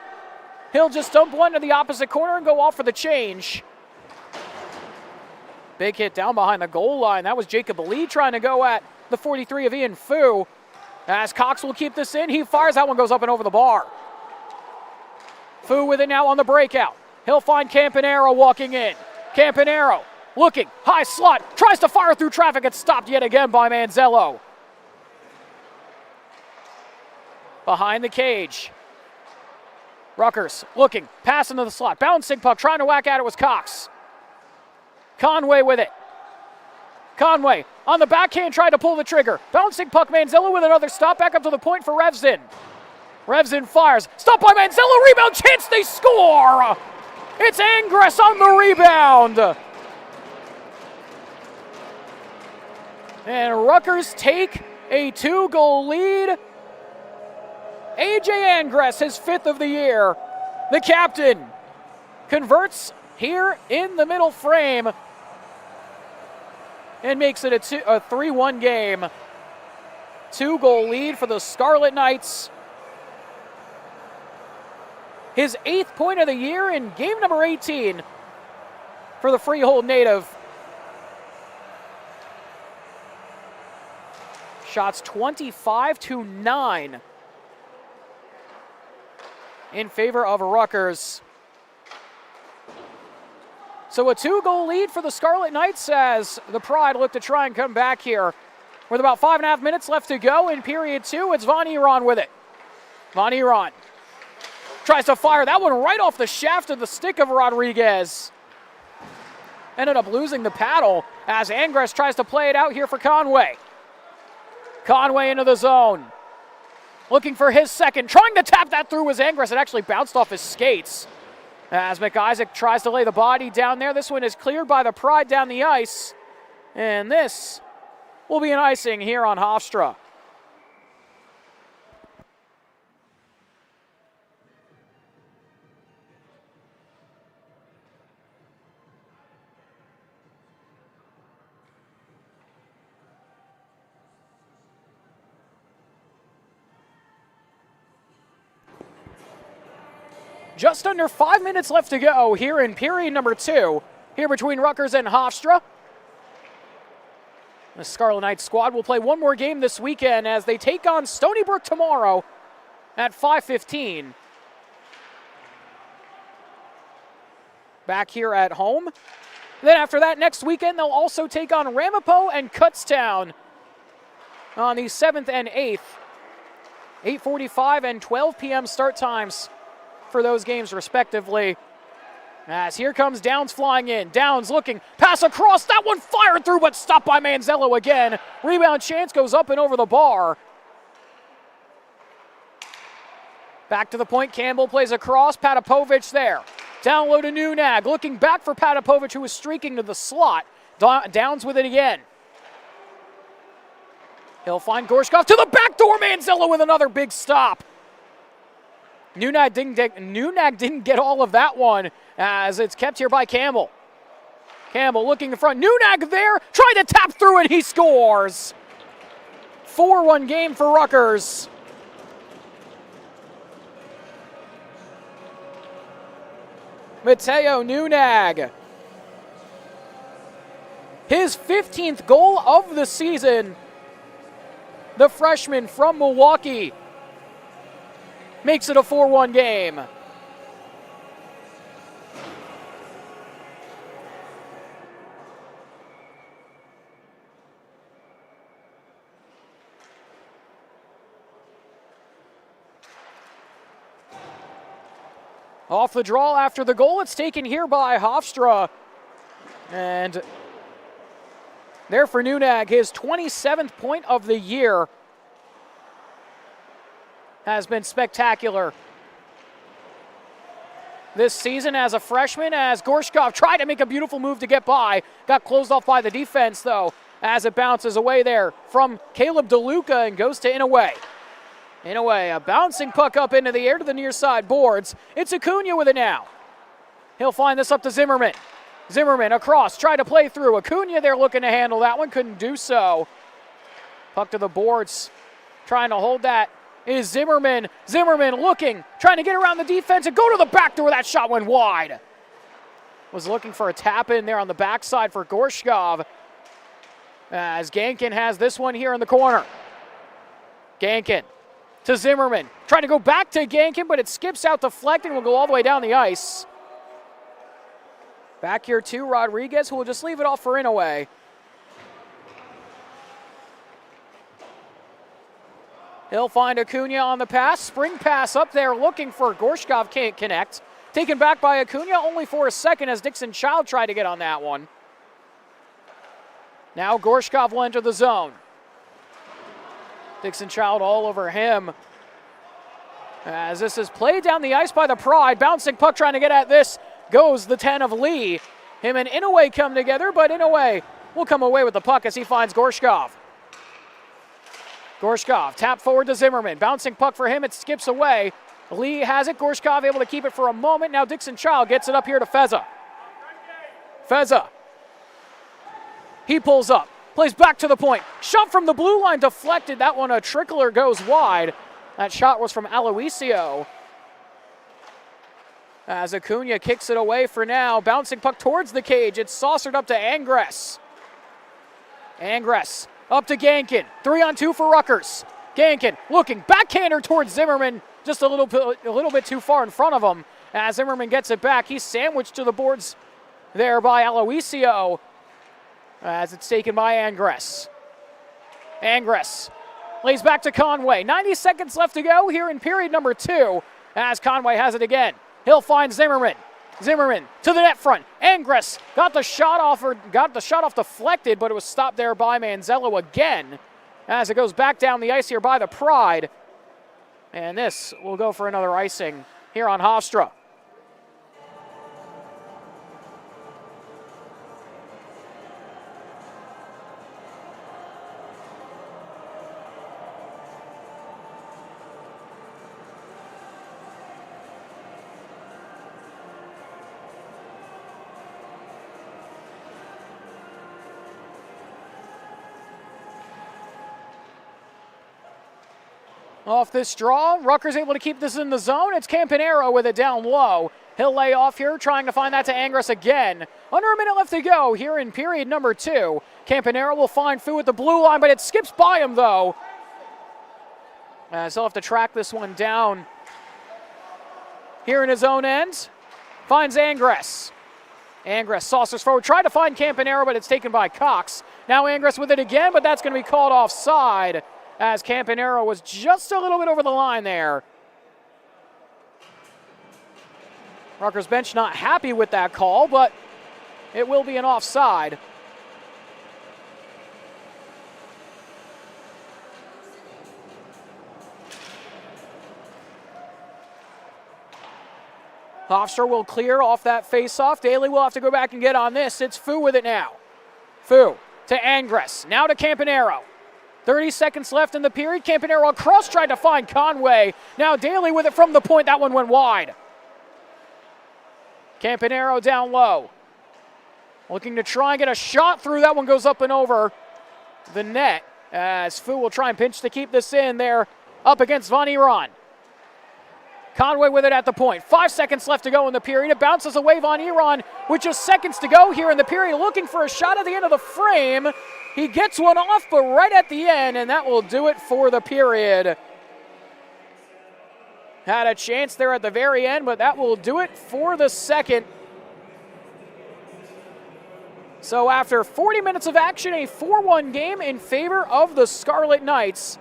He'll just dump one to the opposite corner and go off for the change. Big hit down behind the goal line. That was Jacob Lee trying to go at the 43 of Ian Fu. As Cox will keep this in, he fires. That one goes up and over the bar. Fu with it now on the breakout. He'll find Campanaro walking in. Campanaro looking, high slot, tries to fire through traffic. It's stopped yet again by Manzello. Behind the cage. Rutgers looking, pass into the slot. Bouncing puck, trying to whack at it was Cox. Conway with it. Conway on the backhand tried to pull the trigger. Bouncing puck, Manzello with another stop. Back up to the point for Revzin. Revzin fires. Stopped by Manzello. Rebound chance. They score. It's Angress on the rebound. And Rutgers take a 2-goal lead. AJ Angress, his 5th of the year. The captain converts here in the middle frame and makes it a 3-1 game. 2-goal lead for the Scarlet Knights. His 8th point of the year in game number 18 for the Freehold native. Shots 25-9 in favor of Rutgers. So a 2-goal lead for the Scarlet Knights as the Pride look to try and come back here. With about 5.5 minutes left to go in period 2, it's Von Eron with it. Von Eron tries to fire that one right off the shaft of the stick of Rodriguez. Ended up losing the paddle as Angress tries to play it out here for Conway. Conway into the zone. Looking for his second. Trying to tap that through was Angress. It actually bounced off his skates. As McIsaac tries to lay the body down there. This one is cleared by the Pride down the ice. And this will be an icing here on Hofstra. Just under 5 minutes left to go here in period number 2, here between Rutgers and Hofstra. The Scarlet Knights squad will play one more game this weekend as they take on Stony Brook tomorrow at 5:15. Back here at home. Then after that, next weekend, they'll also take on Ramapo and Kutztown on the 7th and 8th. 8:45 and 12 p.m. start times for those games respectively. As here comes Downs flying in. Downs looking, pass across, that one fired through but stopped by Manzello again. Rebound chance goes up and over the bar. Back to the point, Campbell plays across, Patapovich there. Down low to Nunag, looking back for Patapovich who was streaking to the slot. Downs with it again. He'll find Gorshkov to the back door, Manzello with another big stop. Nunag didn't get all of that one as it's kept here by Campbell. Campbell looking in front. Nunag there, trying to tap through and he scores. 4-1 game for Rutgers. Mateo Nunag. His 15th goal of the season. The freshman from Milwaukee makes it a 4-1 game. Off the draw after the goal, it's taken here by Hofstra. And there for Nunag, his 27th point of the year has been spectacular this season as a freshman, as Gorshkov tried to make a beautiful move to get by. Got closed off by the defense, though, as it bounces away there from Caleb DeLuca and goes to Inouye. Inouye, a bouncing puck up into the air to the near side boards. It's Acuna with it now. He'll find this up to Zimmerman. Zimmerman across, tried to play through. Acuna there looking to handle that one, couldn't do so. Puck to the boards, trying to hold that is Zimmerman. Zimmerman looking, trying to get around the defense and go to the back door. That shot went wide. Was looking for a tap in there on the backside for Gorshkov, as Gankin has this one here in the corner. Gankin to Zimmerman, trying to go back to Gankin, but it skips out deflected and will go all the way down the ice. Back here to Rodriguez, who will just leave it off for Inouye. He'll find Acuna on the pass. Spring pass up there looking for Gorshkov, can't connect. Taken back by Acuna only for a second as Dixon Child tried to get on that one. Now Gorshkov will enter the zone. Dixon Child all over him. As this is played down the ice by the Pride. Bouncing puck trying to get at this. Goes the 10 of Lee. Him and Inouye come together, but Inouye will come away with the puck as he finds Gorshkov. Gorshkov, tap forward to Zimmerman. Bouncing puck for him, it skips away. Lee has it, Gorshkov able to keep it for a moment. Now Dixon Child gets it up here to Feza. Feza. He pulls up, plays back to the point. Shot from the blue line deflected. That one, a trickler, goes wide. That shot was from Aloisio. As Acuna kicks it away for now. Bouncing puck towards the cage. It's saucered up to Angres. Angres. Up to Gankin, 3-on-2 for Rutgers. Gankin looking, backhander towards Zimmerman, just a little bit too far in front of him. As Zimmerman gets it back, he's sandwiched to the boards there by Aloisio, as it's taken by Angres. Angres lays back to Conway. 90 seconds left to go here in period number 2, as Conway has it again. He'll find Zimmerman. Zimmerman to the net front. Angres got the shot off deflected, but it was stopped there by Manzello again as it goes back down the ice here by the Pride. And this will go for another icing here on Hofstra. Off this draw, Rutgers able to keep this in the zone. It's Campanero with it down low. He'll lay off here, trying to find that to Angres again. Under a minute left to go here in period number 2. Campanero will find Fu at the blue line, but it skips by him, though. As he'll have to track this one down here in his own end. Finds Angres. Angres saucers forward, tried to find Campanero, but it's taken by Cox. Now Angres with it again, but that's going to be called offside, as Campanero was just a little bit over the line there. Rutgers bench not happy with that call, but it will be an offside. Hofstra will clear off that face-off. Daly will have to go back and get on this. It's Fu with it now. Fu to Angres, now to Campanero. 30 seconds left in the period. Campanero across, tried to find Conway. Now Daly with it from the point. That one went wide. Campanero down low. Looking to try and get a shot through. That one goes up and over the net, as Fu will try and pinch to keep this in there up against Von Eron. Conway with it at the point. 5 seconds left to go in the period. It bounces away Von Eron with just seconds to go here in the period, looking for a shot at the end of the frame. He gets one off, but right at the end, and that will do it for the period. Had a chance there at the very end, but that will do it for the second. So after 40 minutes of action, a 4-1 game in favor of the Scarlet Knights.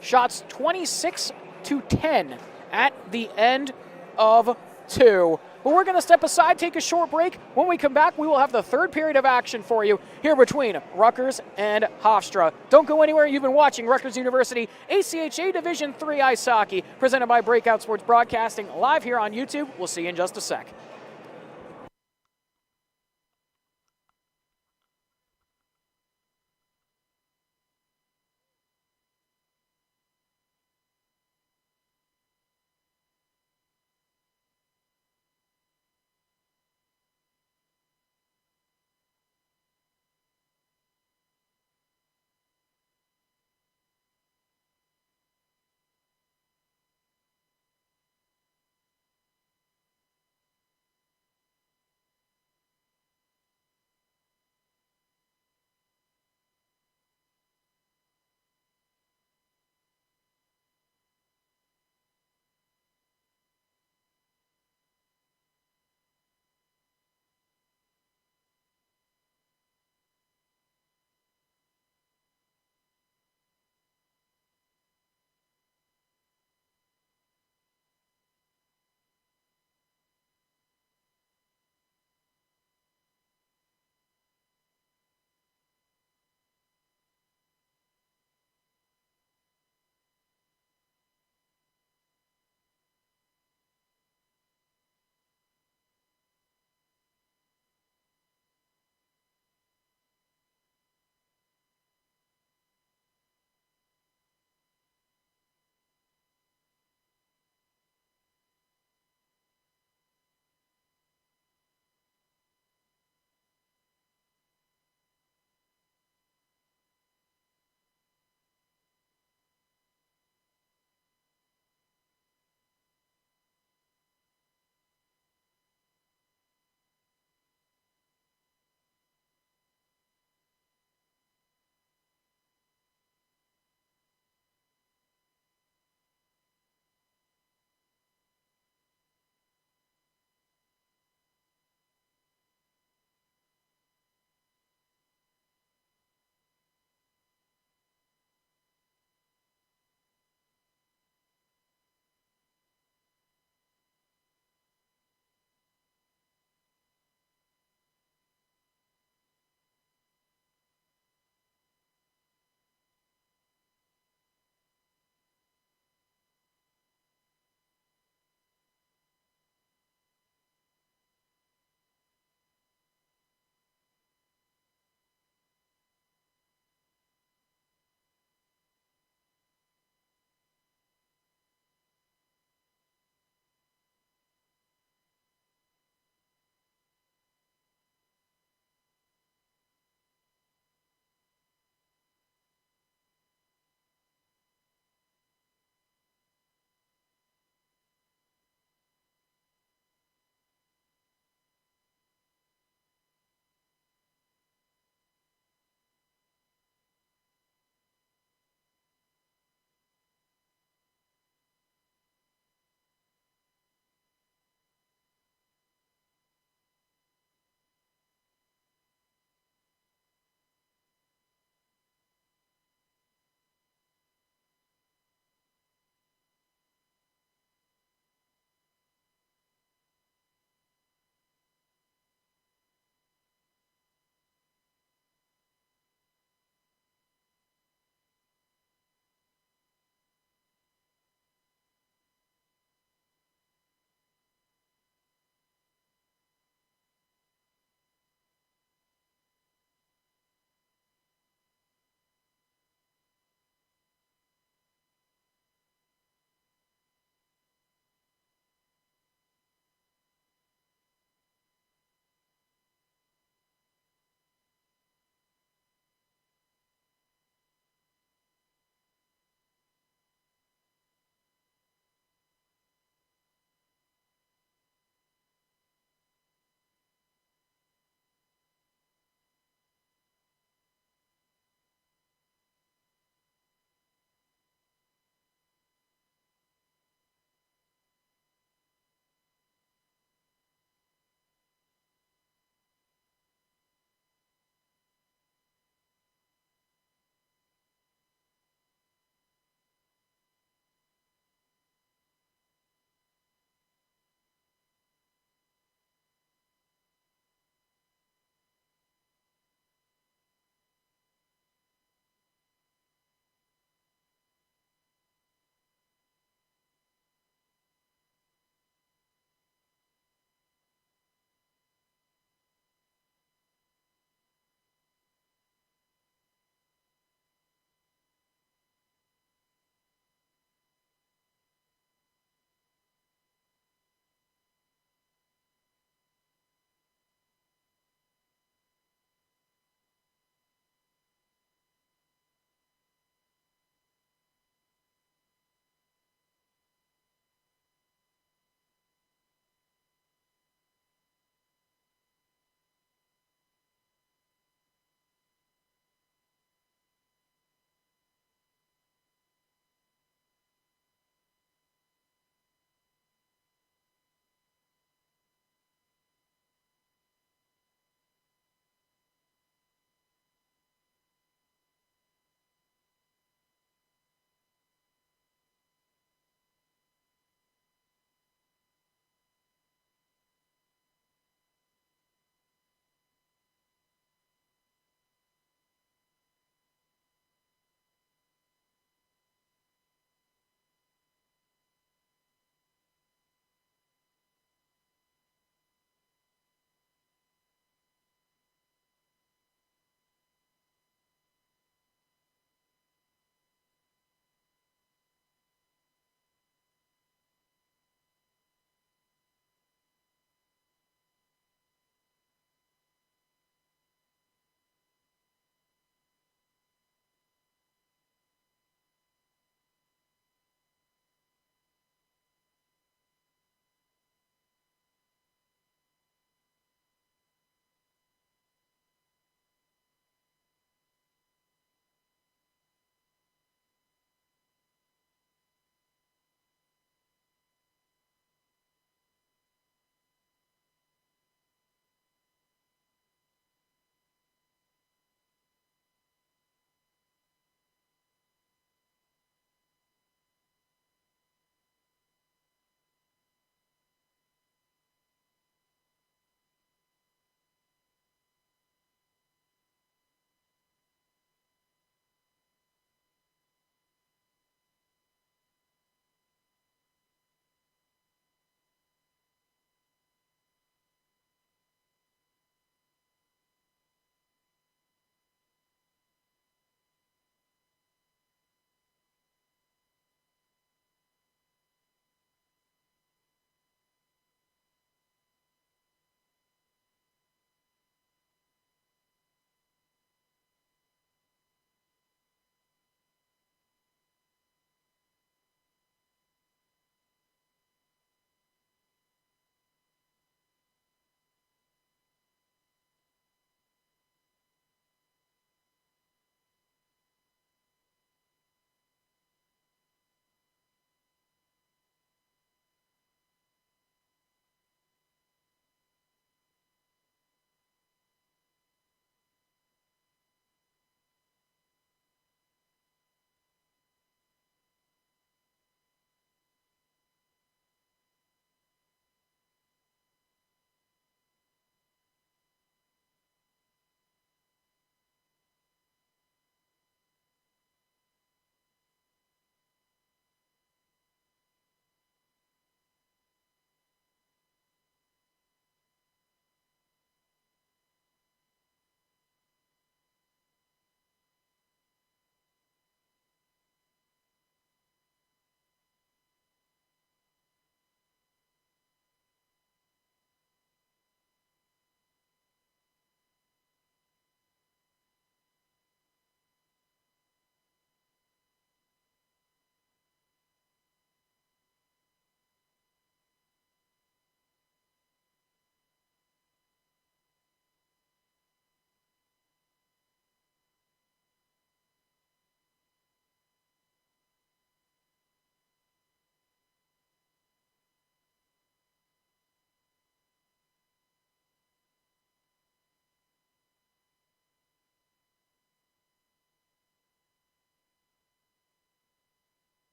Shots 26-10 at the end of 2. But we're going to step aside, take a short break. When we come back, we will have the third period of action for you here between Rutgers and Hofstra. Don't go anywhere. You've been watching Rutgers University ACHA Division III Ice Hockey, presented by Breakout Sports Broadcasting, live here on YouTube. We'll see you in just a sec.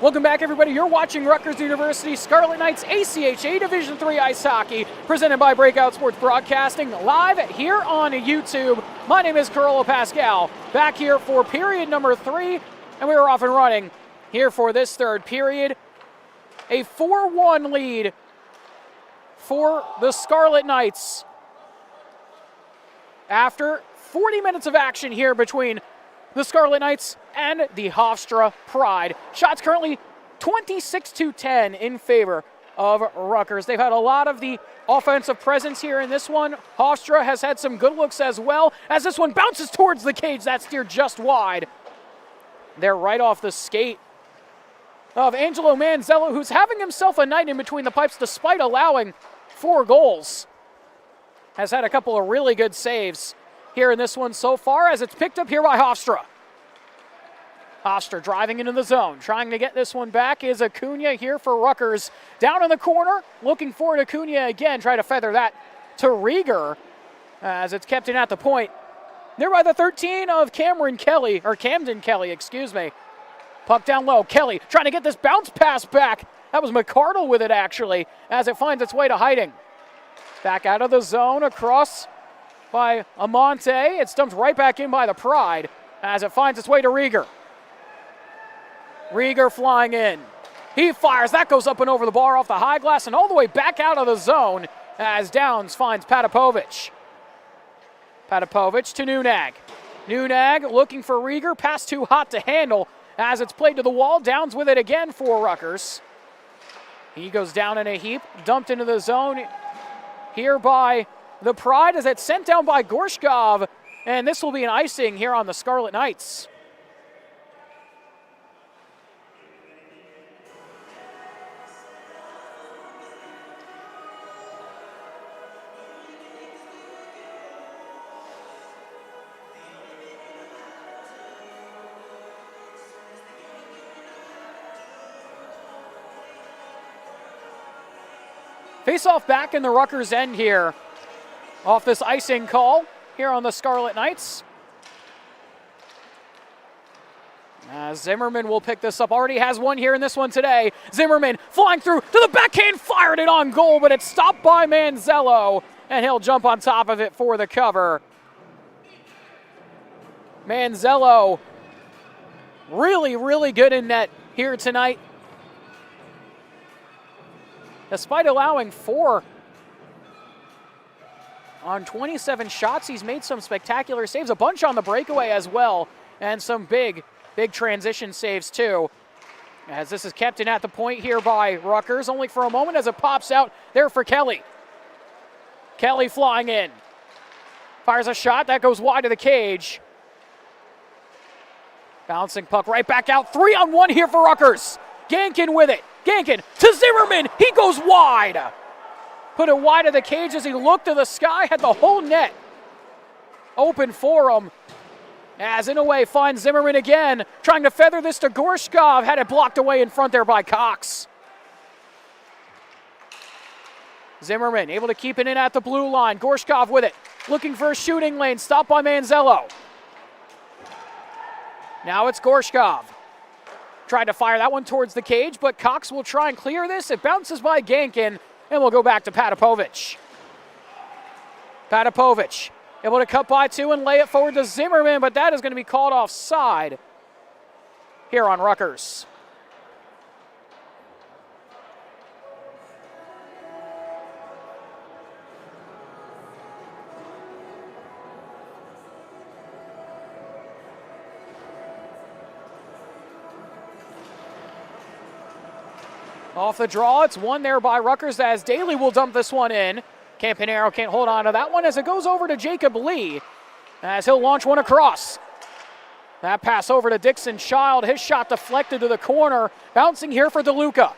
Welcome back, everybody. You're watching Rutgers University Scarlet Knights ACHA Division III Ice Hockey, presented by Breakout Sports Broadcasting, live here on YouTube. My name is Carolo Pascal, back here for period number 3, and we are off and running here for this third period. A 4-1 lead for the Scarlet Knights after 40 minutes of action here between the Scarlet Knights and the Hofstra Pride. Shots currently 26-10 in favor of Rutgers. They've had a lot of the offensive presence here in this one. Hofstra has had some good looks as well, as this one bounces towards the cage. That steered just wide. They're right off the skate of Angelo Manzello, who's having himself a night in between the pipes despite allowing 4 goals. Has had a couple of really good saves here in this one so far, as it's picked up here by Hofstra. Hofstra driving into the zone, trying to get this one back is Acuna here for Rutgers. Down in the corner, looking for Acuna again, try to feather that to Rieger as it's kept in at the point. There by the 13 of Camden Kelly. Puck down low, Kelly trying to get this bounce pass back. That was McCardle with it actually, as it finds its way to hiding. Back out of the zone, across by Amante. It's dumped right back in by the Pride as it finds its way to Rieger. Rieger flying in. He fires. That goes up and over the bar off the high glass and all the way back out of the zone as Downs finds Patapovic. Patapovic to Nunag. Nunag looking for Rieger. Pass too hot to handle as it's played to the wall. Downs with it again for Rutgers. He goes down in a heap. Dumped into the zone here by the Pride as it's sent down by Gorshkov, and this will be an icing here on the Scarlet Knights. Face-off back in the Rutgers end here. Off this icing call here on the Scarlet Knights. Zimmerman will pick this up. Already has one here in this one today. Zimmerman flying through to the backhand, fired it on goal, but it's stopped by Manzello, and he'll jump on top of it for the cover. Manzello really, really good in net here tonight. Despite allowing 4 on 27 shots, he's made some spectacular saves, a bunch on the breakaway as well, and some big transition saves too. As this is kept in at the point here by Rutgers, only for a moment as it pops out there for Kelly. Kelly flying in. Fires a shot, that goes wide of the cage. Bouncing puck right back out, 3-on-1 here for Rutgers. Gankin with it. Gankin to Zimmerman, he goes wide. Put it wide of the cage as he looked to the sky, had the whole net open for him. As in a way finds Zimmerman again, trying to feather this to Gorshkov, had it blocked away in front there by Cox. Zimmerman able to keep it in at the blue line. Gorshkov with it, looking for a shooting lane, stopped by Manzello. Now it's Gorshkov. Tried to fire that one towards the cage, but Cox will try and clear this. It bounces by Gankin, and we'll go back to Patapovic. Patapovic able to cut by 2 and lay it forward to Zimmerman, but that is going to be called offside here on Rutgers. Off the draw, it's won there by Rutgers as Daly will dump this one in. Campanaro can't hold on to that one as it goes over to Jacob Lee as he'll launch one across. That pass over to Dixon Child, his shot deflected to the corner, bouncing here for DeLuca.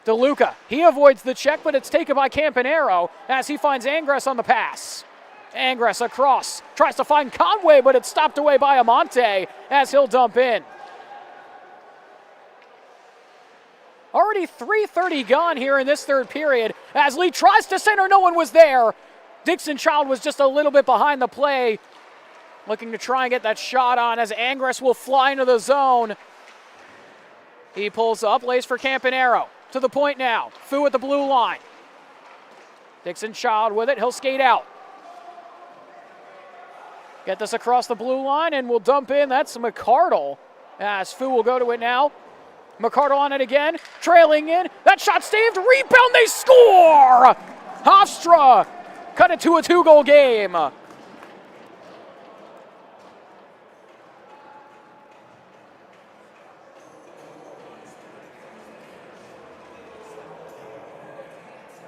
DeLuca, he avoids the check, but it's taken by Campanaro as he finds Angres on the pass. Angres across, tries to find Conway, but it's stopped away by Amante as he'll dump in. Already 3:30 gone here in this third period as Lee tries to center, no one was there. Dixon Child was just a little bit behind the play, looking to try and get that shot on as Angres will fly into the zone. He pulls up, lays for Campanero. To the point now. Fu at the blue line. Dixon Child with it. He'll skate out. Get this across the blue line and we'll dump in. That's McCardle. As Fu will go to it now. McCardle on it again. Trailing in. That shot saved. Rebound. They score! Hofstra cut it to a 2-goal game.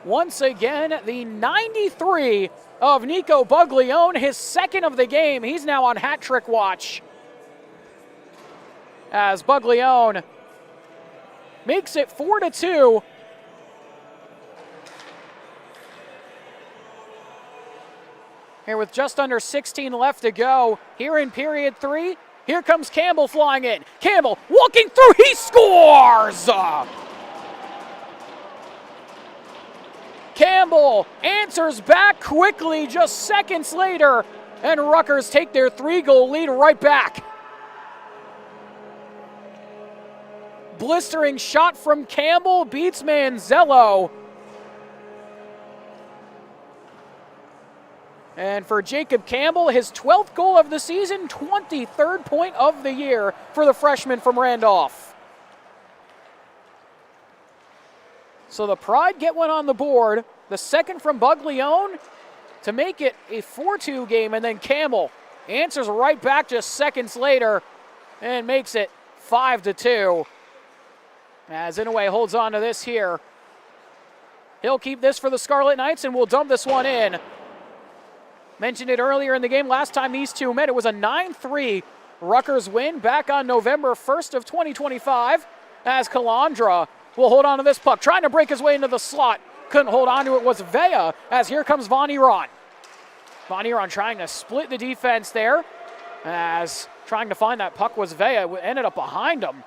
Once again, the 93 of Nico Buglione, his second of the game. He's now on hat trick watch. As Buglione makes it 4-2. Here with just under 16 left to go. Here in period 3, here comes Campbell flying in. Campbell walking through, he scores! Campbell answers back quickly just seconds later, and Rutgers take their 3-goal lead right back. Blistering shot from Campbell beats Manzello. And for Jacob Campbell, his 12th goal of the season, 23rd point of the year for the freshman from Randolph. So the Pride get one on the board, the second from Buglione to make it a 4-2 game, and then Campbell answers right back just seconds later and makes it 5-2. As Inouye holds on to this here. He'll keep this for the Scarlet Knights and we'll dump this one in. Mentioned it earlier in the game, last time these two met, it was a 9-3 Rutgers win back on November 1st of 2025 as Calandra will hold on to this puck, trying to break his way into the slot. Couldn't hold on to it, was Vea, as here comes Von Eron. Von Eron trying to split the defense there, as trying to find that puck was Vea, ended up behind him.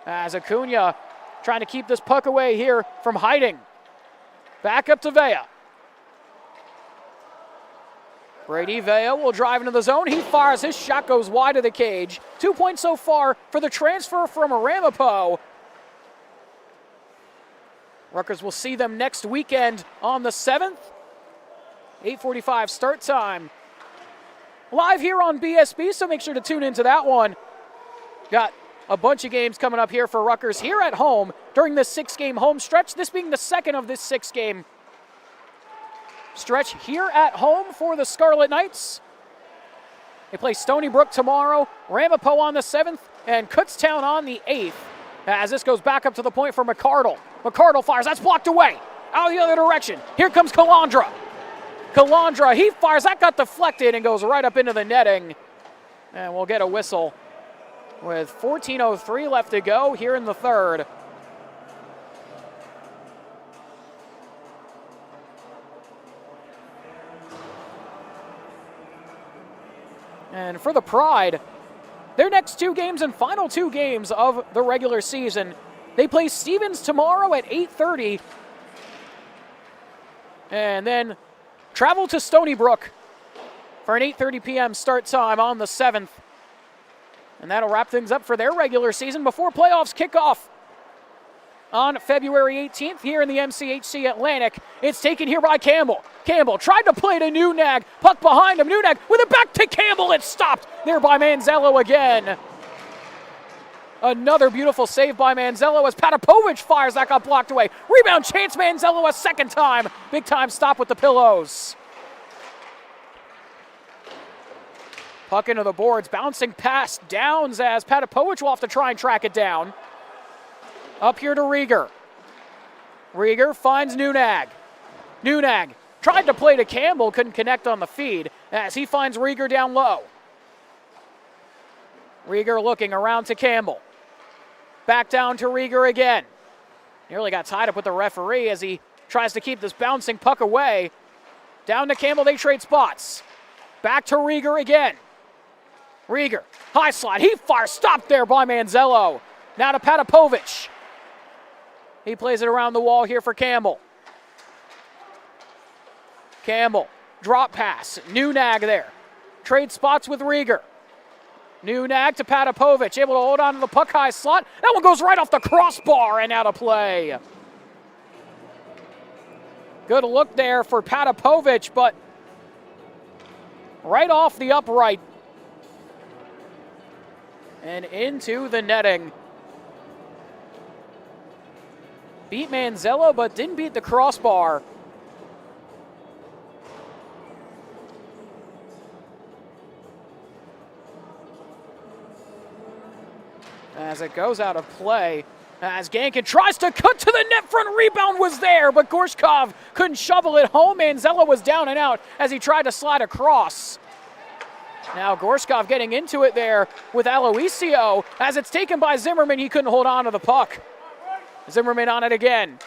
As Acuna trying to keep this puck away here from hiding. Back up to Vea. Brady Vea will drive into the zone. He fires, his shot goes wide of the cage. 2 points so far for the transfer from Ramapo. Rutgers will see them next weekend on the 7th. 8:45 start time. Live here on BSB, so make sure to tune into that one. Got a bunch of games coming up here for Rutgers here at home during this 6-game home stretch, this being the second of this 6-game stretch here at home for the Scarlet Knights. They play Stony Brook tomorrow, Ramapo on the 7th, and Kutztown on the 8th. As this goes back up to the point for McCardle. McCardle fires, that's blocked away. Out the other direction. Here comes Calandra. Calandra, he fires, that got deflected and goes right up into the netting. And we'll get a whistle with 14:03 left to go here in the third. And for the Pride, their next 2 games and final 2 games of the regular season, they play Stevens tomorrow at 8:30 and then travel to Stony Brook for an 8:30 p.m. start time on the 7th. And that'll wrap things up for their regular season before playoffs kick off on February 18th here in the MCHC Atlantic. It's taken here by Campbell. Campbell tried to play to Nunag. Puck behind him. Nunag with it back to Campbell. It's stopped there by Manzello again. Another beautiful save by Manzello as Patapovich fires. That got blocked away. Rebound chance, Manzello a second time. Big time stop with the pillows. Puck into the boards. Bouncing past Downs as Patapovich will have to try and track it down. Up here to Rieger. Rieger finds Nunag. Nunag tried to play to Campbell, couldn't connect on the feed as he finds Rieger down low. Rieger looking around to Campbell. Back down to Rieger again. Nearly got tied up with the referee as he tries to keep this bouncing puck away. Down to Campbell, they trade spots. Back to Rieger again. Rieger, high slide, he fires, stopped there by Manzello. Now to Patapovich. He plays it around the wall here for Campbell. Campbell, drop pass, Nunag there. Trade spots with Rieger. Nunak to Patapovic, able to hold on to the puck high slot. That one goes right off the crossbar and out of play. Good look there for Patapovic, but right off the upright and into the netting. Beat Manzello, but didn't beat the crossbar. As it goes out of play, as Gankin tries to cut to the net front, rebound was there, but Gorshkov couldn't shovel it home. Manzello was down and out as he tried to slide across. Now Gorshkov getting into it there with Aloisio. As it's taken by Zimmerman, he couldn't hold on to the puck. Zimmerman on it again.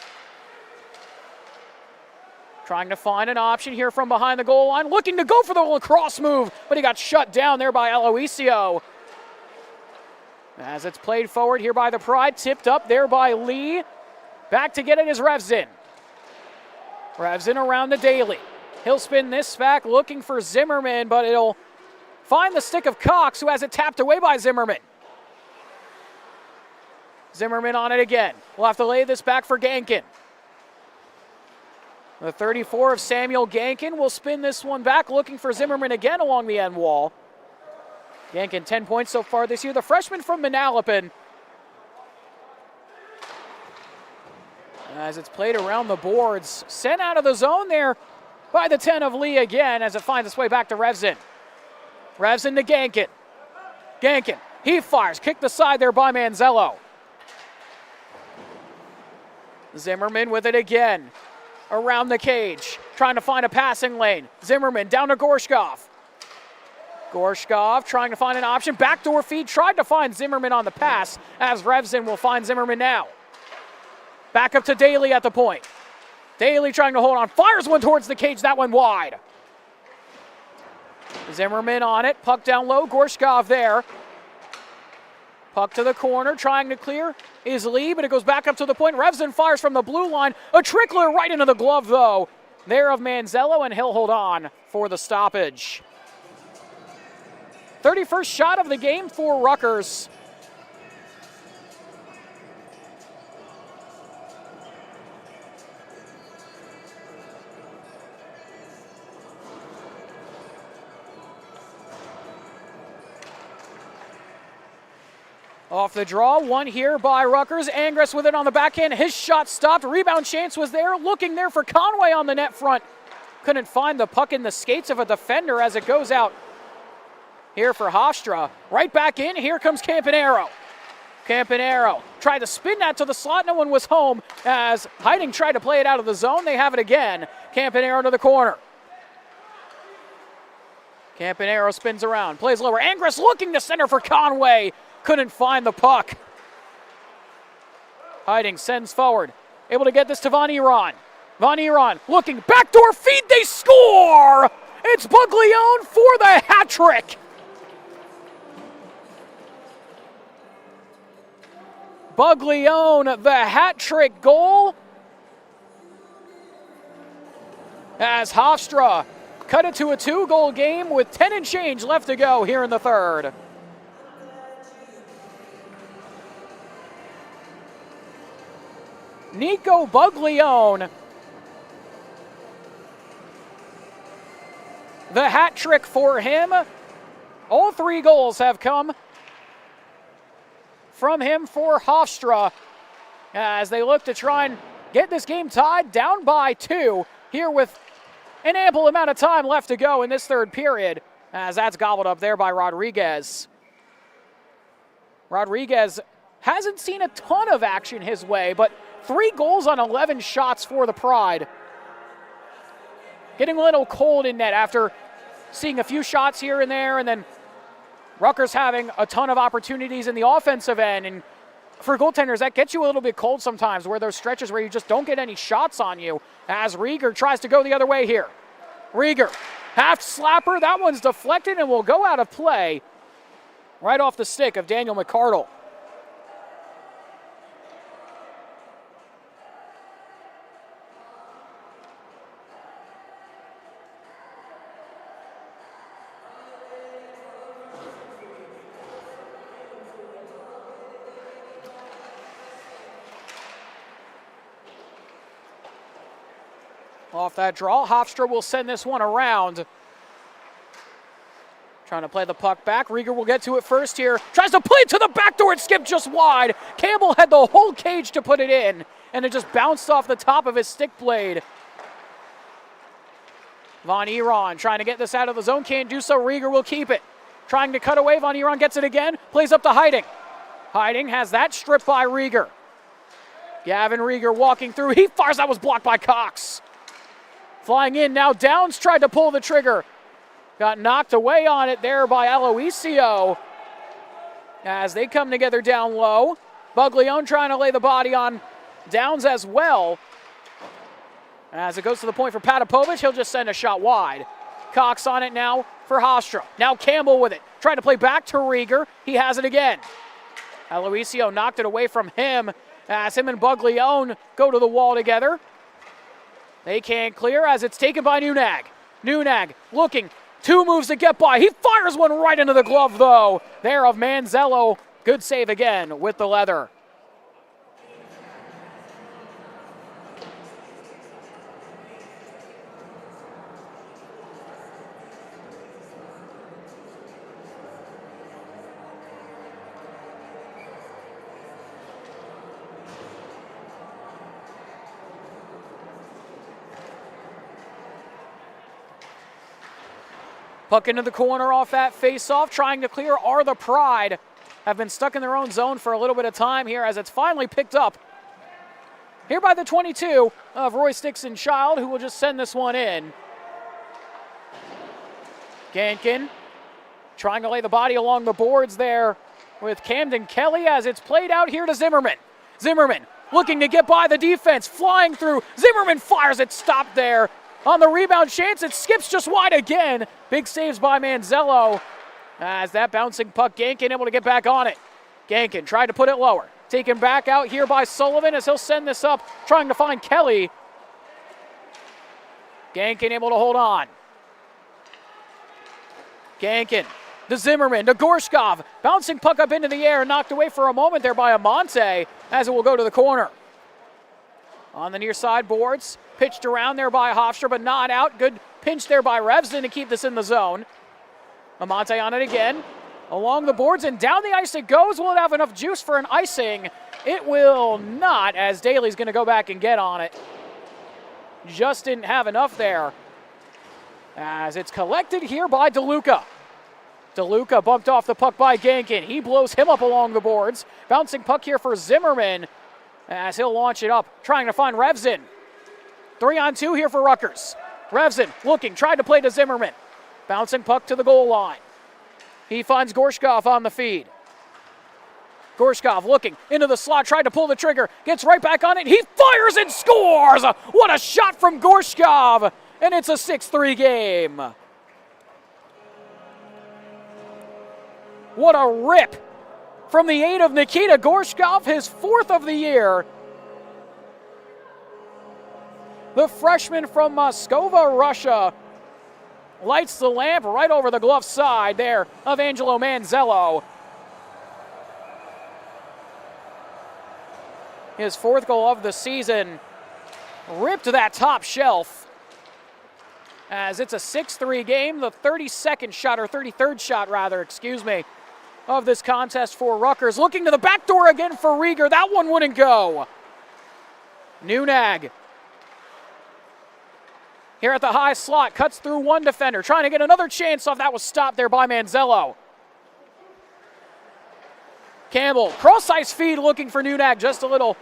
Trying to find an option here from behind the goal line, looking to go for the lacrosse move, but he got shut down there by Aloisio. As it's played forward here by the Pride, tipped up there by Lee. Back to get it is Revzin. Revzin around the Daly. He'll spin this back, looking for Zimmerman, but it'll find the stick of Cox, who has it tapped away by Zimmerman. Zimmerman on it again. We'll have to lay this back for Gankin. The 34 of Samuel Gankin will spin this one back, looking for Zimmerman again along the end wall. Gankin 10 points so far this year. The freshman from Manalapan. As it's played around the boards. Sent out of the zone there by the 10 of Lee again as it finds its way back to Revzin. Revzin to Gankin. Gankin, he fires. Kicked the side there by Manzello. Zimmerman with it again. Around the cage. Trying to find a passing lane. Zimmerman down to Gorshkov. Gorshkov trying to find an option. Backdoor feed. Tried to find Zimmerman on the pass as Revzin will find Zimmerman now. Back up to Daly at the point. Daly trying to hold on. Fires one towards the cage. That one wide. Zimmerman on it. Puck down low. Gorshkov there. Puck to the corner. Trying to clear is Lee, but it goes back up to the point. Revzin fires from the blue line. A trickler right into the glove, though. There of Manzello, and he'll hold on for the stoppage. 31st shot of the game for Rutgers. Off the draw, one here by Rutgers. Angress with it on the backhand. His shot stopped. Rebound chance was there. Looking there for Conway on the net front. Couldn't find the puck in the skates of a defender as it goes out here for Hofstra. Right back in. Here comes Campanaro. Campanaro tried to spin that to the slot. No one was home as Heiding tried to play it out of the zone. They have it again. Campanaro to the corner. Campanaro spins around. Plays lower. Angress looking to center for Conway. Couldn't find the puck. Heiding sends forward. Able to get this to Von Eron. Von Eron looking. Backdoor feed. They score! It's Buglione for the hat trick. Buglione, the hat trick goal. As Hofstra cut it to a 2-goal game with 10 and change left to go here in the third. Nico Buglione. The hat trick for him. All 3 goals have come from him for Hofstra as they look to try and get this game tied down by 2 here with an ample amount of time left to go in this third period as that's gobbled up there by Rodriguez. Rodriguez hasn't seen a ton of action his way, but 3 goals on 11 shots for the Pride. Getting a little cold in net after seeing a few shots here and there, and then Rutgers having a ton of opportunities in the offensive end. And for goaltenders, that gets you a little bit cold sometimes, where those stretches where you just don't get any shots on you, as Rieger tries to go the other way here. Rieger, half slapper, that one's deflected and will go out of play right off the stick of Daniel McCardle. Off that draw, Hofstra will send this one around. Trying to play the puck back. Rieger will get to it first here. Tries to play to the back door. It skipped just wide. Campbell had the whole cage to put it in, and it just bounced off the top of his stick blade. Von Eron trying to get this out of the zone. Can't do so. Rieger will keep it. Trying to cut away. Von Eron gets it again. Plays up to Hiding. Hiding has that stripped by Rieger. Gavin Rieger walking through. He fires. That was blocked by Cox. Flying in now. Downs tried to pull the trigger. Got knocked away on it there by Aloisio as they come together down low. Buglione trying to lay the body on Downs as well. As it goes to the point for Patapovich, he'll just send a shot wide. Cox on it now for Hofstra. Now Campbell with it. Trying to play back to Rieger. He has it again. Aloisio knocked it away from him as him and Buglione go to the wall together. They can't clear as it's taken by Nunag. Nunag looking. 2 moves to get by. He fires one right into the glove, though. There of Manzello. Good save again with the leather. Puck into the corner off that face-off, trying to clear are the Pride. Have been stuck in their own zone for a little bit of time here as it's finally picked up. Here by the 22 of Roy Stixon-Child, who will just send this one in. Gankin trying to lay the body along the boards there with Camden Kelly as it's played out here to Zimmerman. Zimmerman looking to get by the defense, flying through. Zimmerman fires it, stopped there. On the rebound chance, it skips just wide again. Big saves by Manzello. As that bouncing puck, Gankin able to get back on it. Gankin tried to put it lower. Taken back out here by Sullivan as he'll send this up, trying to find Kelly. Gankin able to hold on. Gankin to Zimmerman to Gorshkov. Bouncing puck up into the air, knocked away for a moment there by Amante as it will go to the corner. On the near side boards, pitched around there by Hofstra, but not out. Good pinch there by Revsden to keep this in the zone. Amante on it again. Along the boards and down the ice it goes. Will it have enough juice for an icing? It will not, as Daly's going to go back and get on it. Just didn't have enough there. As it's collected here by DeLuca. DeLuca bumped off the puck by Gankin. He blows him up along the boards. Bouncing puck here for Zimmerman as he'll launch it up, trying to find Revsden. 3-on-2 here for Rutgers. Revsden looking, tried to play to Zimmerman. Bouncing puck to the goal line. He finds Gorshkov on the feed. Gorshkov looking into the slot, tried to pull the trigger, gets right back on it. He fires and scores! What a shot from Gorshkov! And it's a 6-3 game. What a rip from the 8 of Nikita Gorshkov, his 4th of the year. The freshman from Moscow, Russia, lights the lamp right over the glove side there of Angelo Manzello. His 4th goal of the season. Ripped that top shelf. As it's a 6-3 game, the 32nd shot, or 33rd shot rather, excuse me, of this contest for Rutgers. Looking to the back door again for Rieger. That one wouldn't go. Nunag here at the high slot, cuts through one defender, trying to get another chance off. That was stopped there by Manzello. Campbell, cross-ice feed looking for Nunag. Just a little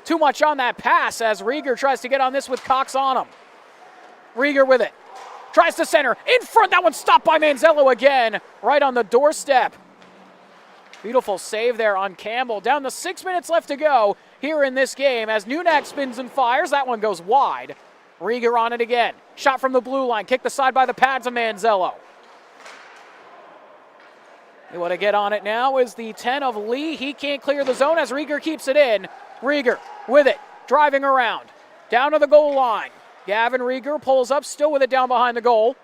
too much on that pass as Rieger tries to get on this with Cox on him. Rieger with it. Tries to center. In front, that one stopped by Manzello again. Right on the doorstep. Beautiful save there on Campbell. Down to 6 minutes left to go here in this game as Nunag spins and fires. That one goes wide. Rieger on it again. Shot from the blue line. Kicked aside by the pads of Manzello. You want to get on it now is the 10 of Lee. He can't clear the zone as Rieger keeps it in. Rieger with it. Driving around. Down to the goal line. Gavin Rieger pulls up, still with it down behind the goal.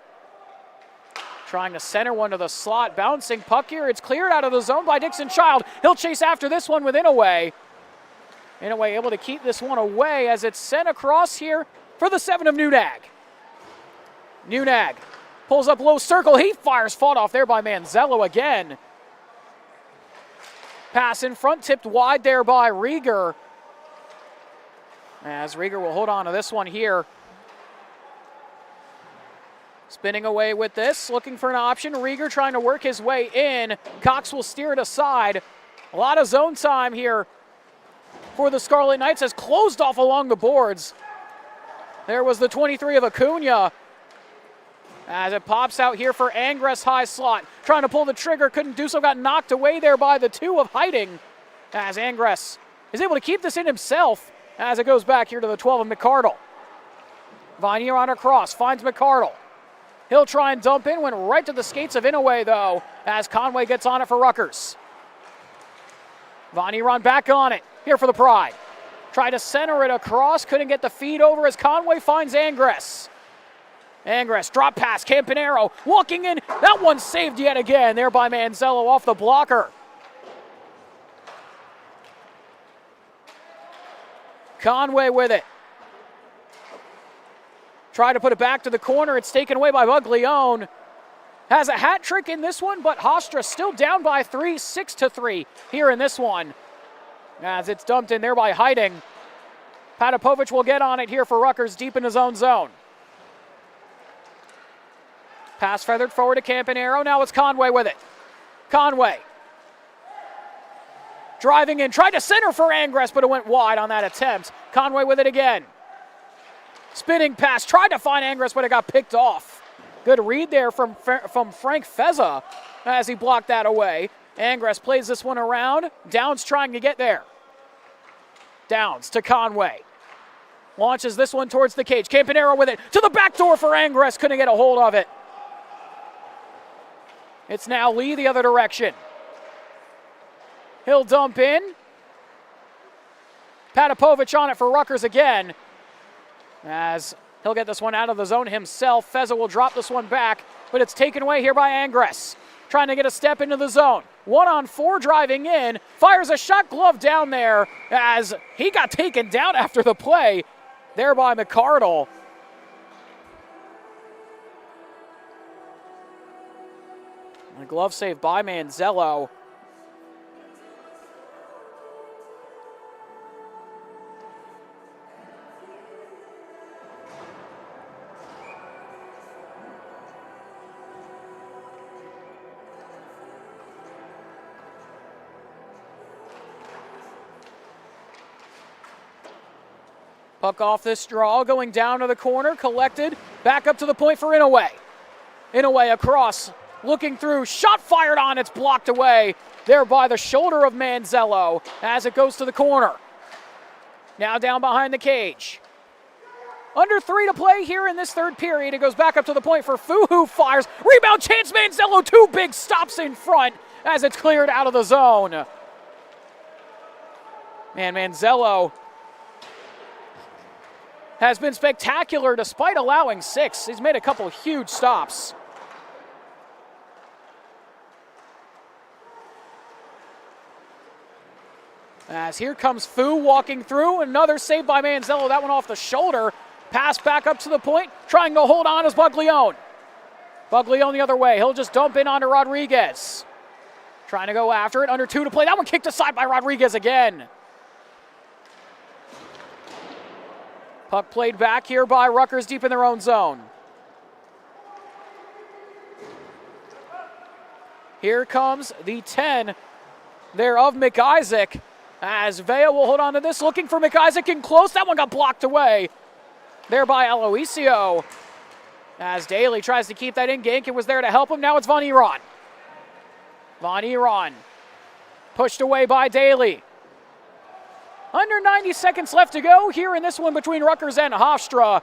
Trying to center one to the slot. Bouncing puck here. It's cleared out of the zone by Dixon Child. He'll chase after this one with Inouye. Inouye able to keep this one away as it's sent across here for the 7 of Nunag. Nunag pulls up low circle. He fires, fought off there by Manzello again. Pass in front, tipped wide there by Rieger. As Rieger will hold on to this one here. Spinning away with this, looking for an option. Rieger trying to work his way in. Cox will steer it aside. A lot of zone time here for the Scarlet Knights, has closed off along the boards. There was the 23 of Acuna. As it pops out here for Angress high slot. Trying to pull the trigger, couldn't do so, got knocked away there by the 2 of Hiding. As Angress is able to keep this in himself as it goes back here to the 12 of McCardle. Vanier on across, finds McCardle. He'll try and dump in, went right to the skates of Inouye though, as Conway gets on it for Rutgers. Vanier back on it, here for the Pride. Tried to center it across, couldn't get the feed over as Conway finds Angress. Angress, drop pass, Campanero, walking in. That one saved yet again there by Manzello off the blocker. Conway with it. Try to put it back to the corner. It's taken away by Buglione. Has a hat trick in this one, but Hofstra still down by 3, 6-3 here in this one. As it's dumped in there by Hiding. Patapovic will get on it here for Rutgers deep in his own zone. Pass feathered forward to Campanero. Now it's Conway with it. Conway. Driving in, tried to center for Angress, but it went wide on that attempt. Conway with it again. Spinning pass, tried to find Angress, but it got picked off. Good read there from Frank Feza as he blocked that away. Angress plays this one around. Downs trying to get there. Downs to Conway. Launches this one towards the cage. Campanero with it to the back door for Angress. Couldn't get a hold of it. It's now Lee the other direction. He'll dump in. Patapovic on it for Rutgers again. As he'll get this one out of the zone himself. Feza will drop this one back, but it's taken away here by Angress. Trying to get a step into the zone. 1-on-4 driving in. Fires a shot glove down there as he got taken down after the play there by McCardle. A glove save by Manzello. Puck off this draw, going down to the corner, collected, back up to the point for Inouye. Inouye across, looking through, shot fired on, it's blocked away there by the shoulder of Manzello as it goes to the corner. Now down behind the cage. Under 3 to play here in this third period. It goes back up to the point for Fu, who fires. Rebound chance, Manzello, 2 big stops in front as it's cleared out of the zone. Man, Manzello has been spectacular despite allowing 6. He's made a couple huge stops. As here comes Fu walking through. Another save by Manzello. That one off the shoulder. Pass back up to the point. Trying to hold on is Buglione. Buglione the other way. He'll just dump in onto Rodriguez. Trying to go after it. Under 2 to play. That one kicked aside by Rodriguez again. Puck played back here by Rutgers deep in their own zone. Here comes the 10 there of McIsaac as Vea will hold on to this, looking for McIsaac in close. That one got blocked away there by Aloisio as Daly tries to keep that in. Genkin was there to help him. Now it's Von Eron. Von Eron pushed away by Daly. Under 90 seconds left to go here in this one between Rutgers and Hofstra.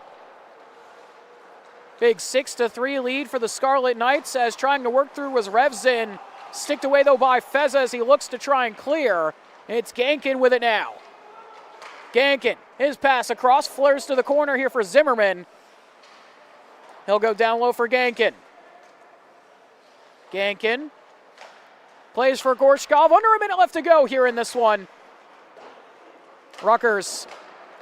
Big 6-3 lead for the Scarlet Knights as trying to work through was Revzin. Sticked away though by Feza as he looks to try and clear. It's Genkin with it now. Genkin, his pass across, flares to the corner here for Zimmerman. He'll go down low for Genkin. Genkin plays for Gorshkov. Under a minute left to go here in this one. Rutgers,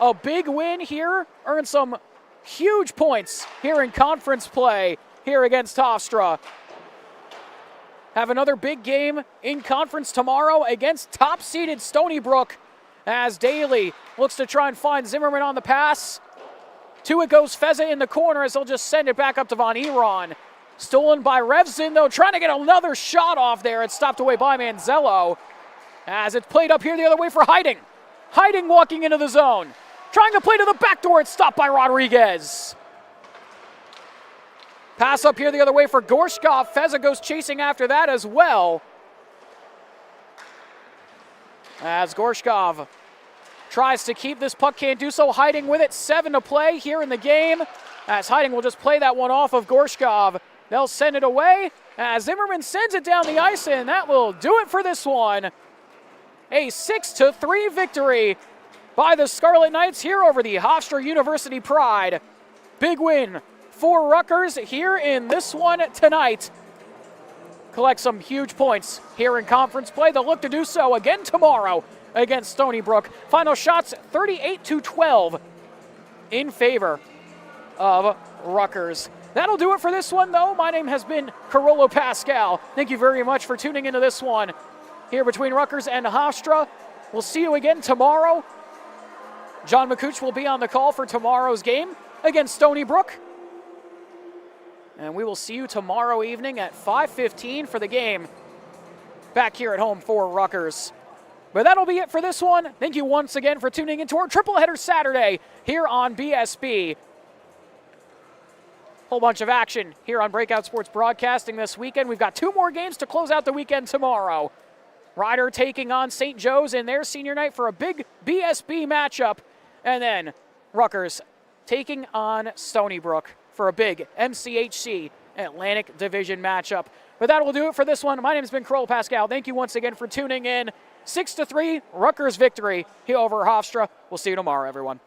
a big win here, earned some huge points here in conference play here against Hofstra. Have another big game in conference tomorrow against top-seeded Stony Brook as Daly looks to try and find Zimmerman on the pass. To it goes Feza in the corner as he'll just send it back up to Von Eron. Stolen by Revson, though, trying to get another shot off there. It's stopped away by Manzello as it's played up here the other way for Hiding. Hiding walking into the zone. Trying to play to the back door. It's stopped by Rodriguez. Pass up here the other way for Gorshkov. Feza goes chasing after that as well. As Gorshkov tries to keep this puck, can't do so. Hiding with it, 7 to play here in the game. As Hiding will just play that one off of Gorshkov. They'll send it away as Zimmerman sends it down the ice, and that will do it for this one. A 6-3 victory by the Scarlet Knights here over the Hofstra University Pride. Big win for Rutgers here in this one tonight. Collect some huge points here in conference play. They'll look to do so again tomorrow against Stony Brook. Final shots 38-12 in favor of Rutgers. That'll do it for this one, though. My name has been Carolo Pascal. Thank you very much for tuning into this one here between Rutgers and Hofstra. We'll see you again tomorrow. John McCooch will be on the call for tomorrow's game against Stony Brook. And we will see you tomorrow evening at 5:15 for the game back here at home for Rutgers. But that'll be it for this one. Thank you once again for tuning into our triple header Saturday here on BSB. Whole bunch of action here on Breakout Sports Broadcasting this weekend. We've got 2 more games to close out the weekend tomorrow. Ryder taking on St. Joe's in their senior night for a big BSB matchup. And then Rutgers taking on Stony Brook for a big MCHC Atlantic Division matchup. But that will do it for this one. My name has been Carolo Pascal. Thank you once again for tuning in. 6-3 Rutgers victory here over Hofstra. We'll see you tomorrow, everyone.